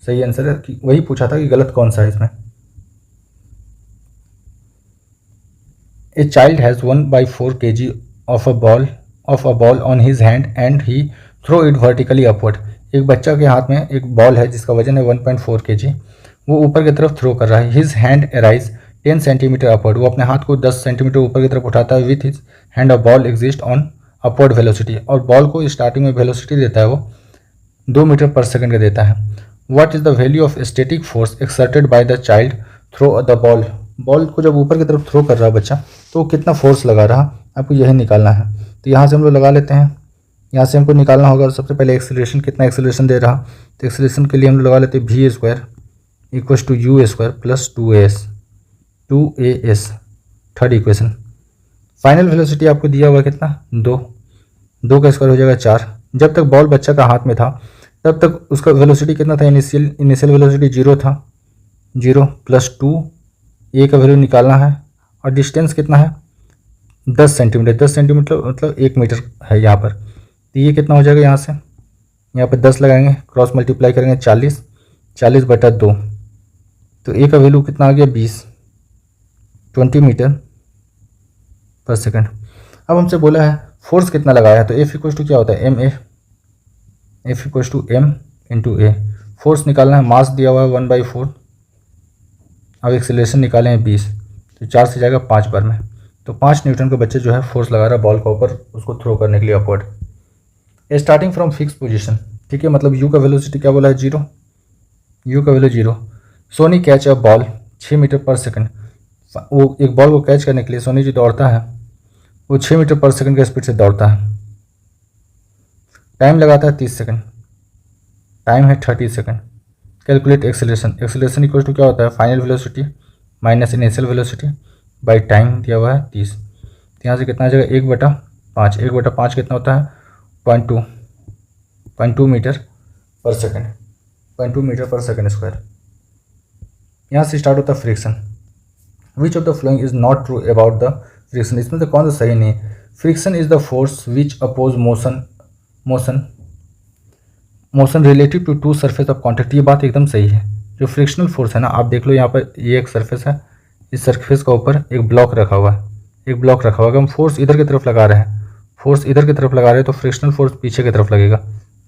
सही आंसर है। कि वही पूछा था कि गलत कौन सा है इसमें। A child has 1/4 kg of a ball on his hand and he throw it vertically upward, एक बच्चा के हाथ में एक बॉल है जिसका वजन है 1.4 kg, वो ऊपर की तरफ थ्रो कर रहा है। His hand arise 10 centimetre upward, वो अपने हाथ को 10 सेंटीमीटर ऊपर की तरफ उठाता है। With his hand a ball exist on upward velocity, और बॉल को स्टार्टिंग में वेलोसिटी देता है वो 2 मीटर पर सेकंड का देता है। What is the value of static force exerted by the child throw the ball, ball को जब ऊपर की तरफ थ्रो कर रहा है बच्चा तो वो कितना फोर्स लगा रहा, आपको यही निकालना है। तो यहाँ से हम लोग लगा लेते हैं, यहाँ से हमको निकालना होगा सबसे पहले एक्सेलरेशन, कितना एक्सेलरेशन दे रहा। तो एक्सेलरेशन के लिए हम लोग लगा लेते हैं v² equal to u² plus 2as, third equation. Final velocity आपको दिया हुआ कितना, 2 का स्क्वायर हो जाएगा 4। जब तक बॉल बच्चा का हाथ में था तब तक उसका वेलोसिटी कितना था, इनिशियल वेलोसिटी 0 था, 0 प्लस 2, a का वैल्यू निकालना है, और डिस्टेंस कितना है 10 सेंटीमीटर, 10 सेंटीमीटर मतलब 1 मीटर है यहाँ पर। तो ये कितना हो जाएगा, यहाँ पर 10 लगाएंगे, क्रॉस मल्टीप्लाई करेंगे 40/2, तो a का वैल्यू कितना आ गया 20 मीटर पर सेकंड। अब हमसे बोला है फोर्स कितना लगाया है, तो F इक्वल टू क्या होता है ma, F equal to m into a। Force निकालना है, मास दिया हुआ है 1/4, अब एक्सेलरेशन निकाले हैं 20, तो 4 से जाएगा 5 बार में, तो 5 न्यूटन का बच्चे जो है फोर्स लगा रहा है बॉल का ऊपर उसको थ्रो करने के लिए upward. Starting from fix position, ठीक है, मतलब u का वेलोसिटी क्या बोला है 0, u का value 0। Soni catch a ball 6 metre पर सेकंड, वो एक बॉल को कैच करने के लिए सोनी जी दौड़ता है, वो 6 मीटर पर सेकंड के स्पीड से दौड़ता है। टाइम लगाता है 30 सेकंड, टाइम है 30 second. Calculate acceleration, acceleration equal to क्या होता है final velocity minus initial velocity by time दिया हुआ है 30। तो यहाँ से कितना आ जाएगा 1/5, 1/5 कितना होता है 0.2 मीटर पर सेकंड, 0.2 मीटर पर सेकंड स्क्वायर। यहाँ से स्टार्ट होता है friction. Which of the following is not true about the friction, इसमें तो कौन सा सही नहीं है। Friction is the force which oppose motion relative to 2 surface of contact, ये बात एकदम सही है। जो फ्रिक्शनल फोर्स है ना, आप देख लो यहाँ पर ये एक सरफेस है, इस सरफेस का ऊपर एक ब्लॉक रखा हुआ है, अगर हम फोर्स इधर की तरफ लगा रहे हैं, तो फ्रिक्शनल फोर्स पीछे की तरफ लगेगा,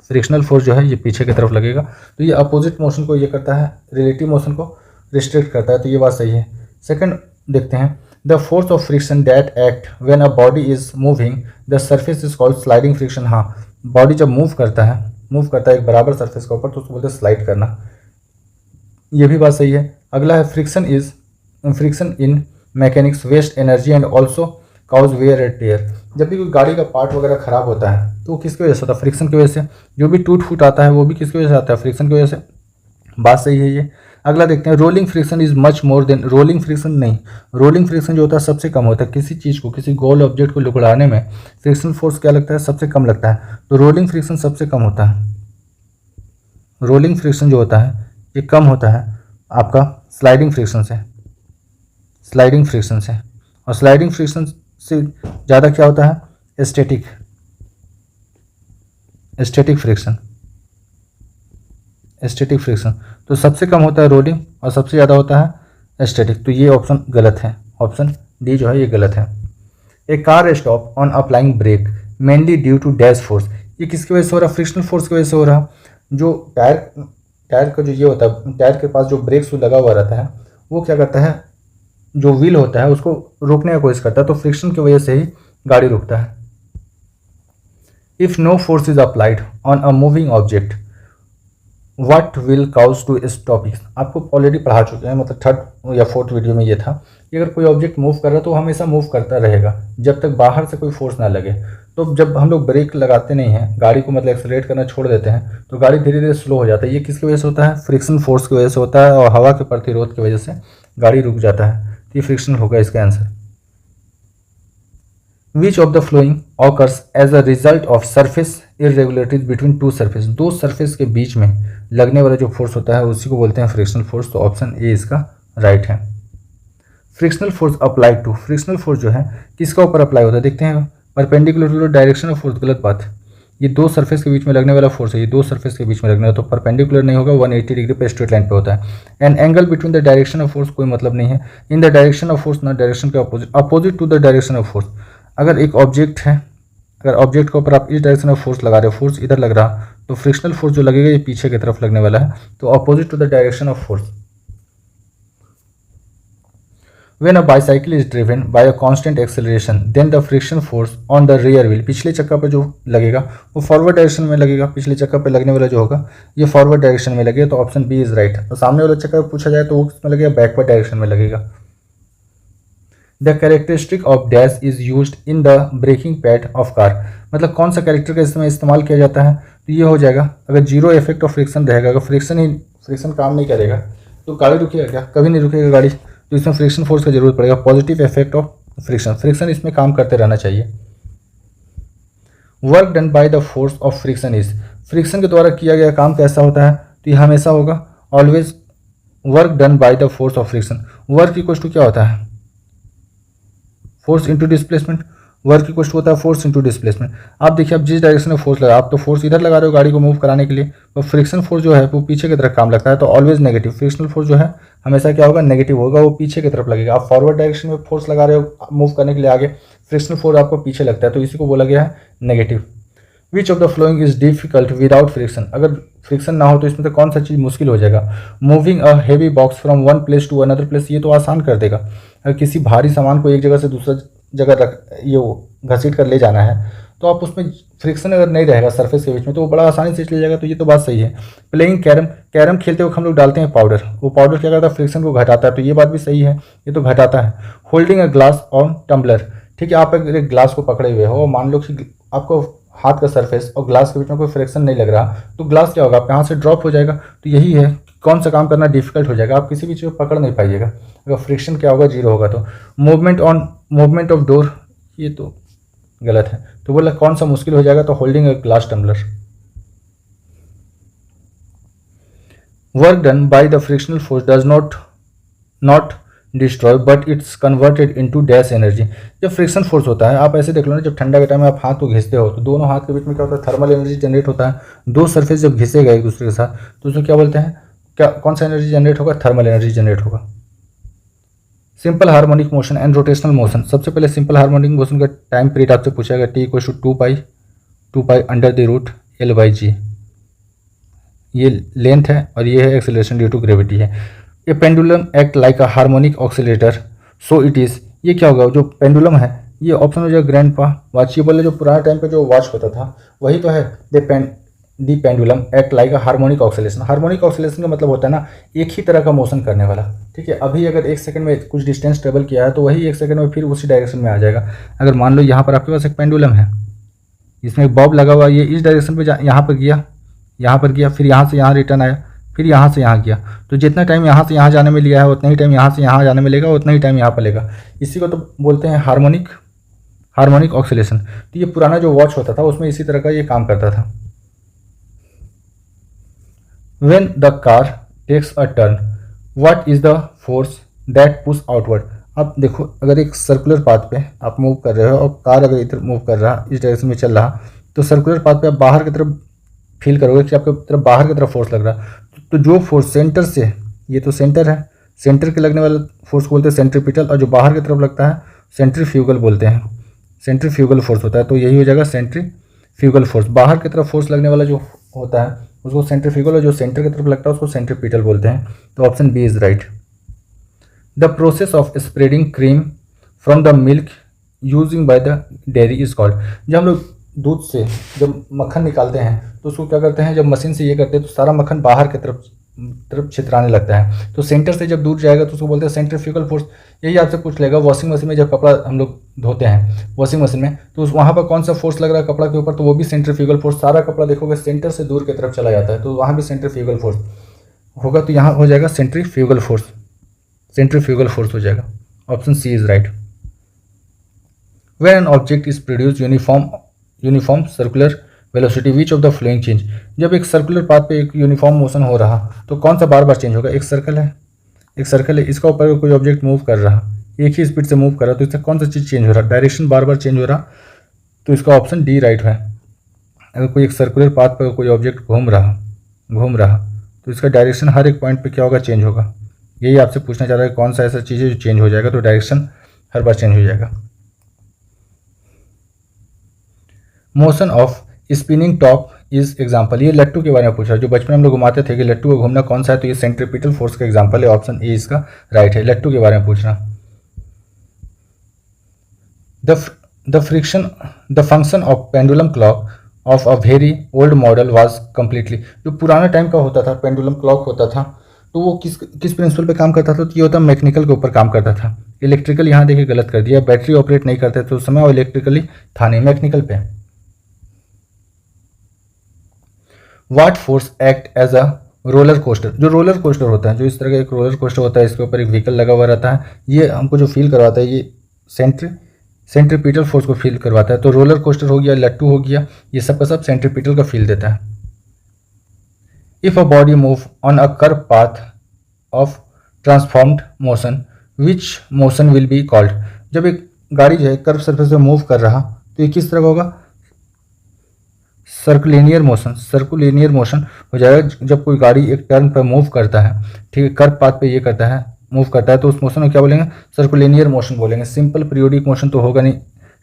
फ्रिक्शनल फोर्स जो है ये पीछे की तरफ लगेगा, तो ये अपोजिट मोशन को ये करता है, रिलेटिव मोशन को रिस्ट्रिक्ट करता है, तो ये बात सही है। सेकंड देखते हैं, the force of friction that act when a body is moving the surface is called sliding friction. हाँ, बॉडी जब मूव करता है एक बराबर सरफेस के ऊपर तो उसको बोलते हैं स्लाइड करना। ये भी बात सही है। अगला है friction in mechanics waste energy and also cause wear and tear. जब भी कोई गाड़ी का पार्ट वगैरह खराब होता है तो किसकी वजह से होता है? फ्रिक्शन की वजह से। जो भी टूट फूट आता है वो भी किसकी वजह से आता है? फ्रिक्शन की वजह से। बात सही है ये। अगला देखते हैं, rolling friction is much more than, rolling friction जो होता है सबसे कम होता है। किसी चीज़ को, किसी गोल ऑब्जेक्ट को लुढ़ाने में फ्रिक्शन फोर्स क्या लगता है? सबसे कम लगता है। तो रोलिंग फ्रिक्शन सबसे कम होता है। रोलिंग फ्रिक्शन जो होता है ये कम होता है आपका स्लाइडिंग फ्रिक्शन से। और स्लाइडिंग फ्रिक्शन से ज़्यादा क्या होता है? Static friction. तो सबसे कम होता है रोलिंग और सबसे ज़्यादा होता है स्टैटिक। तो ये ऑप्शन गलत है, ऑप्शन डी जो है ये गलत है। A car stop on applying brake mainly due to dash force. ये किसकी वजह से हो रहा? फ्रिक्शनल फोर्स की वजह से हो रहा। जो टायर का जो ये होता है, टायर के पास जो ब्रेक शू लगा हुआ रहता है वो क्या करता है? जो व्हील होता है उसको रोकने की कोशिश करता है, तो फ्रिक्शन की वजह से ही गाड़ी रुकता है। If no force is applied on a moving object what will cause to stop it. आपको ऑलरेडी पढ़ा चुके हैं, मतलब 3rd या 4th वीडियो में ये था कि अगर कोई ऑब्जेक्ट मूव कर रहा है तो हमेशा मूव करता रहेगा जब तक बाहर से कोई फोर्स ना लगे। तो जब हम लोग ब्रेक लगाते नहीं हैं, गाड़ी को मतलब एक्सेलरेट करना छोड़ देते हैं तो गाड़ी धीरे धीरे स्लो हो जाता है। ये किसकी वजह से होता है? फ्रिक्शन फोर्स की वजह से होता है और हवा के प्रतिरोध की वजह से गाड़ी रुक जाता है। तो ये फ्रिक्शन होगा इसका answer. Which of the following occurs as a result of surface irregularities between two surface। दो सरफेस के बीच में लगने वाला जो फोर्स होता है उसी को बोलते हैं फ्रिक्शनल फोर्स। तो ऑप्शन ए इसका राइट है। Frictional force applied to, frictional force जो है किसका ऊपर अप्लाई होता है? देखते हैं, perpendicular to the direction of force. गलत बात। ये दो सरफेस के बीच में लगने वाला फोर्स है, ये दो सरफेस के बीच में लगने वाला, तो परपेंडिकुलर नहीं होगा, 180 डिग्री पे स्ट्रेट लाइन पे होता है। And angle between the direction of force कोई मतलब नहीं है। In the direction of force ना डायरेक्शन के opposite to the direction of force. अगर एक ऑब्जेक्ट है, अगर ऑब्जेक्ट के ऊपर आप इस डायरेक्शन में फोर्स लगा रहे हो, फोर्स इधर लग रहा, तो फ्रिक्शनल फोर्स जो लगेगा ये पीछे की तरफ लगने वाला है, तो opposite to the direction of force. When a bicycle is driven by a constant acceleration, then the friction force on the rear wheel, पिछले चक्का पर जो लगेगा वो फॉरवर्ड डायरेक्शन में लगेगा। पिछले चक्का पर लगने वाला जो होगा ये फॉरवर्ड डायरेक्शन में लगेगा, तो ऑप्शन बी इज राइट। और सामने वाला चक्का पूछा जाए तो वो किसमें लगेगा? बैकवर्ड डायरेक्शन में लगेगा। The characteristic of dash is used in the braking pad of car, मतलब कौन सा कैरेक्टर का इसमें इस्तेमाल किया जाता है? तो ये हो जाएगा, अगर जीरो इफेक्ट ऑफ फ्रिक्शन रहेगा, अगर फ्रिक्शन काम नहीं करेगा तो गाड़ी रुकेगा क्या? कभी नहीं रुकेगा गाड़ी। तो इसमें फ्रिक्शन फोर्स की जरूरत पड़ेगा। पॉजिटिव इफेक्ट ऑफ फ्रिक्शन इसमें काम करते रहना चाहिए। Work done by the force of friction is, friction के द्वारा किया गया काम कैसा होता है? तो ये हमेशा होगा always work done by the force of friction. Work equal to क्या होता है? Force into displacement. Work equal to होता है फोर्स इंटू डिस्प्लेसमेंट। आप देखिए, आप जिस डायरेक्शन में फोर्स लगा, आप तो फोर्स इधर लगा रहे हो गाड़ी को मूव कराने के लिए, तो फ्रिक्शन फोर्स जो है वो पीछे की तरफ काम लगता है, तो ऑलवेज नेगेटिव। फ्रिक्शनल फोर्स जो है हमेशा क्या होगा? नेगेटिव होगा, वो पीछे की तरफ लगेगा। आप फॉरवर्ड डायरेक्शन में फोर्स लगा रहे हो मूव करने के लिए आगे, फ्रिक्शनल फोर्स आपको पीछे लगता है, तो इसी को बोला गया है negative. Which of the following is difficult without friction, अगर फ्रिक्शन ना हो तो इसमें तो कौन सा चीज़ मुश्किल हो जाएगा? Moving a heavy box from one place to another place, ये तो आसान कर देगा। अगर किसी भारी सामान को एक जगह से दूसरा जगह रख ये घसीट कर ले जाना है तो आप उसमें फ्रिक्शन अगर नहीं रहेगा सरफेस के बीच में तो वो बड़ा आसानी से चले जाएगा, तो ये तो बात सही है। प्लेइंग कैरम खेलते वक्त हम लोग डालते हैं पाउडर, वो पाउडर क्या करता है? फ्रिक्शन को घटाता है, तो ये बात भी सही है, ये तो घटाता है। Holding a glass on tumbler, ठीक है, आप अगर एक ग्लास को पकड़े हुए हो, मान लो कि आपको हाथ का सरफेस और ग्लास के बीच में कोई फ्रिक्शन नहीं लग रहा, तो ग्लास क्या होगा? आपके हाथ से ड्रॉप हो जाएगा। तो यही है, कौन सा काम करना डिफिकल्ट हो जाएगा, आप किसी भी चीज़ को पकड़ नहीं पाइएगा अगर फ्रिक्शन क्या होगा? जीरो होगा। तो मूवमेंट ऑफ डोर, ये तो गलत है, तो बोला कौन सा मुश्किल हो जाएगा? तो holding a glass tumbler. Work done by the frictional force does not destroy but it's converted into dash energy. जब फ्रिक्शन फोर्स होता है, आप ऐसे देख लो ना, जब ठंडा के टाइम में आप हाथ को घिसते हो तो दोनों हाथ के बीच में क्या होता है? थर्मल एनर्जी जनरेट होता है। दो सरफेस जब घिसेगा एक दूसरे के साथ तो उसमें क्या बोलते हैं? क्या कौन सा एनर्जी जनरेट होगा? थर्मल एनर्जी जनरेट होगा। Simple harmonic motion and rotational motion, सबसे पहले सिंपल हार्मोनिक मोशन का टाइम पीरियड आपसे पूछा गया, T equal to 2 pi under the root L by g, ये लेंथ है और ये है एक्सेलरेशन ड्यू टू ग्रेविटी है। A pendulum act like a harmonic oscillator so it is, ये क्या होगा, जो पेंडुलम है ये ऑप्शन हो जाएगा ग्रैंडपा वॉच। ये बोले जो पुराने टाइम पे जो वॉच होता था वही तो है। The pendulum act like a harmonic oscillation. Harmonic oscillation का मतलब होता है ना एक ही तरह का मोशन करने वाला, ठीक है। अभी अगर 1 सेकंड में कुछ डिस्टेंस ट्रेवल किया है तो वही 1 सेकंड में फिर उसी डायरेक्शन में आ जाएगा। अगर मान लो यहाँ पर आपके पास एक पेंडुलम है, इसमें एक बॉब लगा हुआ, ये इस डायरेक्शन पे यहाँ पर गया, यहाँ पर गया, फिर यहाँ से यहाँ रिटर्न आया, फिर यहाँ से यहाँ गया, तो जितना टाइम यहाँ से यहाँ जाने में लिया है उतना ही टाइम यहाँ से यहाँ जाने में लेगा, उतना ही टाइम यहाँ पर लेगा। इसी को तो बोलते हैं हार्मोनिक ऑक्सीलेशन। तो ये पुराना जो वॉच होता था उसमें इसी तरह का ये काम करता था। When the car takes a turn, what is the force that push outward? अब देखो, अगर एक सर्कुलर पाथ पे आप मूव कर रहे हो और कार अगर इधर मूव कर रहा, इस डायरेक्शन में चल रहा, तो सर्कुलर पाथ पे आप बाहर की तरफ फील करोगे कि आपके तरफ बाहर की तरफ फोर्स लग रहा। तो जो फोर्स सेंटर से, ये तो सेंटर है, सेंटर के लगने वाला फोर्स बोलते हैं सेंट्रीपिटल, और जो बाहर की तरफ लगता है सेंट्रीफ्यूगल बोलते हैं। सेंट्रीफ्यूगल फोर्स होता है, तो यही हो जाएगा सेंट्रीफ्यूगल फोर्स। बाहर की तरफ फोर्स लगने वाला जो होता है उसको सेंट्रीफ्यूगल, और जो सेंटर की तरफ लगता है उसको सेंट्रीपिटल बोलते हैं। तो option B is right. The process of spreading cream from the milk using by the dairy is called. जब हम लोग दूध से जब मक्खन निकालते हैं तो उसको क्या करते हैं, जब मशीन से ये करते हैं तो सारा मक्खन बाहर की तरफ छितराने लगता है। तो सेंटर से जब दूर जाएगा तो उसको बोलते हैं सेंट्रीफ्यूगल फोर्स। यही आपसे पूछ लेगा वॉशिंग मशीन में जब कपड़ा हम लोग धोते हैं वॉशिंग मशीन में, तो वहाँ पर कौन सा फोर्स लग रहा है कपड़ा के ऊपर, तो वो भी सेंट्रीफ्यूगल फोर्स। सारा कपड़ा देखोगे सेंटर से दूर की तरफ चला जाता है, तो वहाँ भी सेंट्रीफ्यूगल फोर्स होगा। तो यहाँ हो जाएगा सेंट्रीफ्यूगल फोर्स हो जाएगा। Option C is right. When an object is produce uniform circular velocity which of the following change. जब एक सर्कुलर पाथ पे एक यूनिफॉर्म मोशन हो रहा तो कौन सा बार बार चेंज होगा। एक सर्कल है, इसका ऊपर कोई ऑब्जेक्ट मूव कर रहा, एक ही स्पीड से मूव कर रहा, तो इससे कौन सा चीज़ चेंज हो रहा, डायरेक्शन बार बार चेंज हो रहा, तो इसका ऑप्शन डी राइट है। अगर कोई एक सर्कुलर पाथ पर कोई ऑब्जेक्ट घूम रहा तो इसका डायरेक्शन हर एक पॉइंट पे क्या होगा, चेंज होगा। यही आपसे पूछना चाह रहा है कौन सा ऐसा चीज़ है जो चेंज हो जाएगा, तो डायरेक्शन हर बार चेंज हो जाएगा। Motion of spinning top is example. ये लट्टू के बारे में पूछा, जो बचपन में हम लोग घुमाते थे कि लट्टू को घूमना कौन सा है, तो ये सेंट्रीपिटल फोर्स का एग्जाम्पल है। ऑप्शन ए इसका राइट है, लट्टू के बारे में पूछना। The function of pendulum clock of a very old model was completely. जो पुराना टाइम का होता था पेंडुलम क्लॉक होता था, तो वो किस प्रिंसिपल पे काम करता था, तो ये होता मैकेनिकल के ऊपर काम करता था। इलेक्ट्रिकल यहाँ देखिए गलत कर दिया, बैटरी ऑपरेट नहीं करते तो उस समय, और इलेक्ट्रिकली था नहीं, मैकेनिकल पे। What force act as a roller coaster. जो रोलर कोस्टर होता है, जो इस तरह का एक रोलर कोस्टर होता है, इसके ऊपर एक व्हीकल लगा हुआ रहता है, ये हमको जो फील करवाता है ये सेंट्रीपिटल फोर्स को फील करवाता है। तो रोलर कोस्टर हो गया, लट्टू हो गया, ये सब का सब सेंट्रीपिटल का फील देता है। If a body move on a curve path of transformed motion which motion will be called. जब एक गाड़ी जो है कर्व सरफेस पे मूव कर रहा तो ये किस तरह का होगा, सर्कुलिनियर मोशन हो जाएगा। जब कोई गाड़ी एक टर्न पर मूव करता है, ठीक है, कर्व पाथ पे ये करता है, मूव करता है, तो उस मोशन को क्या बोलेंगे, सर्कुलिनियर मोशन बोलेंगे। सिंपल पीरियोडिक मोशन तो होगा नहीं,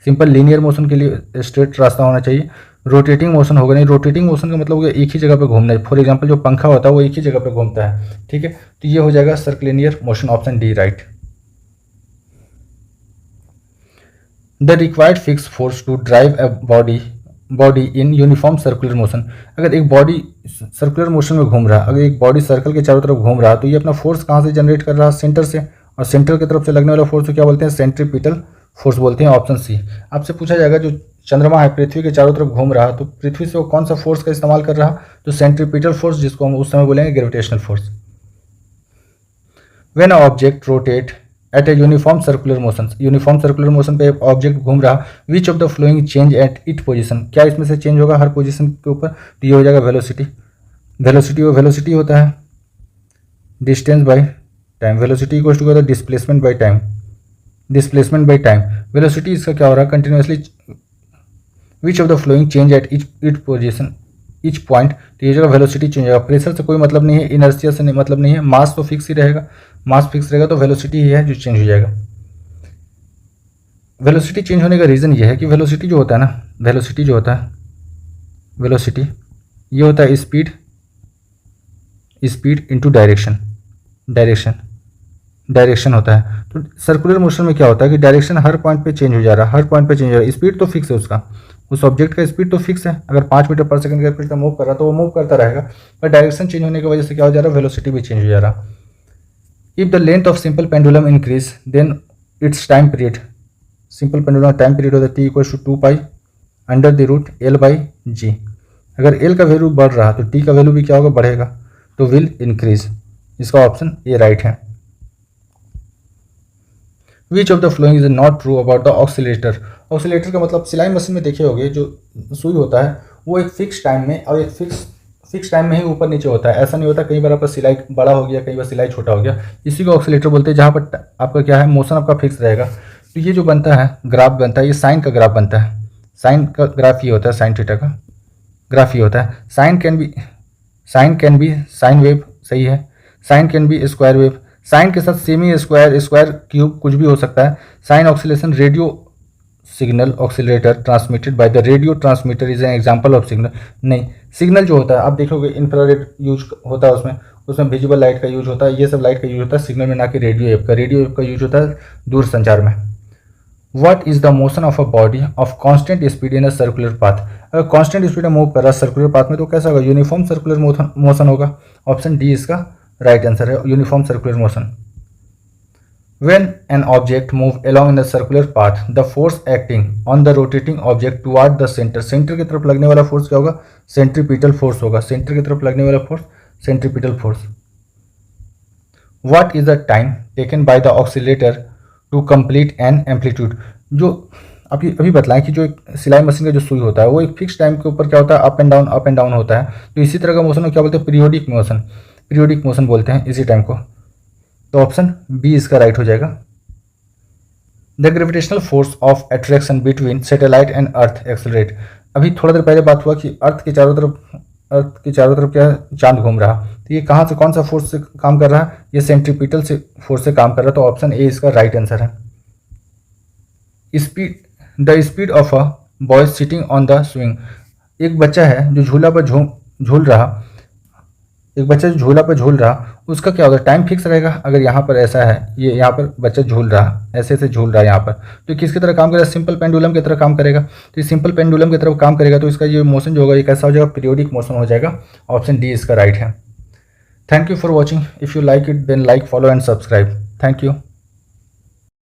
सिंपल लीनियर मोशन के लिए स्ट्रेट रास्ता होना चाहिए। रोटेटिंग मोशन होगा नहीं, रोटेटिंग मोशन का मतलब होगा एक ही जगह पे घूमना है। फॉर एग्जांपल जो पंखा होता है वो एक ही जगह पे घूमता है, ठीक है, तो ये हो जाएगा curvilinear motion. Option D right. The required fix force to drive a body in uniform circular motion. अगर एक बॉडी सर्कुलर मोशन में घूम रहा, अगर एक बॉडी सर्कल के चारों तरफ घूम रहा, तो ये अपना फोर्स कहाँ से जनरेट कर रहा है, सेंटर से, और सेंटर की तरफ से लगने वाला फोर्स को क्या बोलते हैं, सेंट्रीपिटल फोर्स बोलते हैं। Option C. आपसे पूछा जाएगा जो चंद्रमा है पृथ्वी के चारों तरफ घूम रहा, तो पृथ्वी से वो कौन सा फोर्स का इस्तेमाल कर रहा, तो सेंट्रीपिटल फोर्स, जिसको हम उस समय बोलेंगे gravitational force. When a object rotate eight a uniform circular motion पे ऑब्जेक्ट घूम रहा, विच of the following change at it position. क्या इसमें से चेंज होगा हर पोजीशन के ऊपर, तो ये हो जाएगा वेलोसिटी होता है distance by time. Velocity equal to होता है डिस्प्लेसमेंट बाय टाइम। वेलोसिटी इसका क्या हो रहा है, continuously which of the following change at it position each point, तो ये जगह वेलोसिटी चेंज होगा। प्रेशर से कोई मतलब नहीं है, इनर्शिया से मतलब नहीं है, मास तो फिक्स ही रहेगा, मास फिक्स रहेगा, तो वेलोसिटी ही है जो चेंज हो जाएगा। वेलोसिटी चेंज होने का रीज़न ये है कि वेलोसिटी जो होता है ना, वेलोसिटी ये होता है स्पीड इंटू डायरेक्शन डायरेक्शन होता है। तो सर्कुलर मोशन में क्या होता है कि डायरेक्शन हर पॉइंट पे चेंज हो जा रहा है, हर पॉइंट पे चेंज हो रहा है। स्पीड तो फिक्स है उसका, उस ऑब्जेक्ट का स्पीड तो फिक्स है, अगर 5 मीटर पर सेकंड के स्पीड से मूव कर रहा है तो वो मूव करता रहेगा, पर डायरेक्शन चेंज होने की वजह से क्या हो जा रहा है, वेलोसिटी भी चेंज हो जा रहा। If the length of simple pendulum increase then its time period, simple pendulum time period होता है T equal to 2 pi under the root L by g. अगर एल का वैल्यू बढ़ रहा तो टी का वैल्यू भी क्या होगा, बढ़ेगा, तो विल इंक्रीज। इसका ऑप्शन ए राइट है। विच of the following is not true about the oscillator. Oscillator का मतलब सिलाई मशीन में देखे होंगे, जो सुई होता है वो एक फिक्स टाइम में और एक फिक्स टाइम में ही ऊपर नीचे होता है। ऐसा नहीं होता कई बार आपका सिलाई बड़ा हो गया, कई बार सिलाई छोटा हो गया, इसी को ऑक्सीलेटर बोलते हैं, जहाँ पर आपका क्या है, मोशन आपका फिक्स रहेगा। तो ये जो बनता है ग्राफ बनता है, ये साइन का ग्राफ बनता है। साइन का ग्राफ ये होता है, साइन थीटा का ग्राफ ये होता है। Sine can be sine wave, सही है। Sine can be square wave, sine के साथ सेमी स्क्वायर, स्क्वायर क्यूब, कुछ भी हो सकता है। Sine oscillation radio signal oscillator transmitted by the radio transmitter is an example of signal. नहीं, सिग्नल जो होता है आप देखोगे इंफ्रारेड यूज होता है, उसमें विजिबल लाइट का यूज होता है, ये सब लाइट का यूज होता है सिग्नल में, ना कि रेडियो वेव का। रेडियो वेव का यूज होता है दूर संचार में। What is the motion of a body of constant speed in a circular path. अगर कांस्टेंट स्पीड में मूव कर रहा है सर्कुलर पाथ में तो कैसा होगा, यूनिफॉर्म सर्कुलर मोशन होगा। ऑप्शन डी इसका राइट आंसर है, uniform circular motion. When an object move along in a circular path, the force acting on the rotating object toward the center, centre की तरफ लगने वाला फोर्स क्या होगा, सेंट्रीपिटल फोर्स होगा। सेंटर की तरफ लगने वाला force centripetal force. What is the time taken by the oscillator to complete an amplitude। जो अभी बतलाएं कि जो एक सिलाई मशीन का जो सुई होता है वो एक फिक्स टाइम के ऊपर क्या होता है, अप एंड डाउन होता है। तो इसी तरह का मोशन को क्या बोलते हैं, पीरियोडिक मोशन बोलते हैं इसी टाइम को। तो ऑप्शन बी इसका राइट हो जाएगा। The gravitational force of attraction between satellite and earth accelerate. अभी थोड़ा देर पहले बात हुआ कि अर्थ के चारों तरफ क्या है, चांद घूम रहा। तो ये कहाँ से, कौन सा फोर्स से काम कर रहा है, ये सेंट्रीपिटल से फोर्स से काम कर रहा है। तो ऑप्शन ए इसका राइट आंसर है। The speed of a boy sitting on the swing. एक बच्चा है जो झूला पर झूल रहा, उसका क्या होगा, टाइम फिक्स रहेगा। अगर यहाँ पर ऐसा है, ये यहाँ पर बच्चा झूल रहा, ऐसे झूल रहा है यहाँ पर, तो किसकी तरह काम करेगा, सिंपल पेंडुलम की तरह काम करेगा। तो ये सिंपल पेंडुलम की तरह काम करेगा तो इसका ये मोशन जो होगा ये कैसा हो जाएगा, पीरियोडिक मोशन हो जाएगा। ऑप्शन डी इसका राइट है। Thank you for watching. If you like it then like, follow and subscribe. Thank you.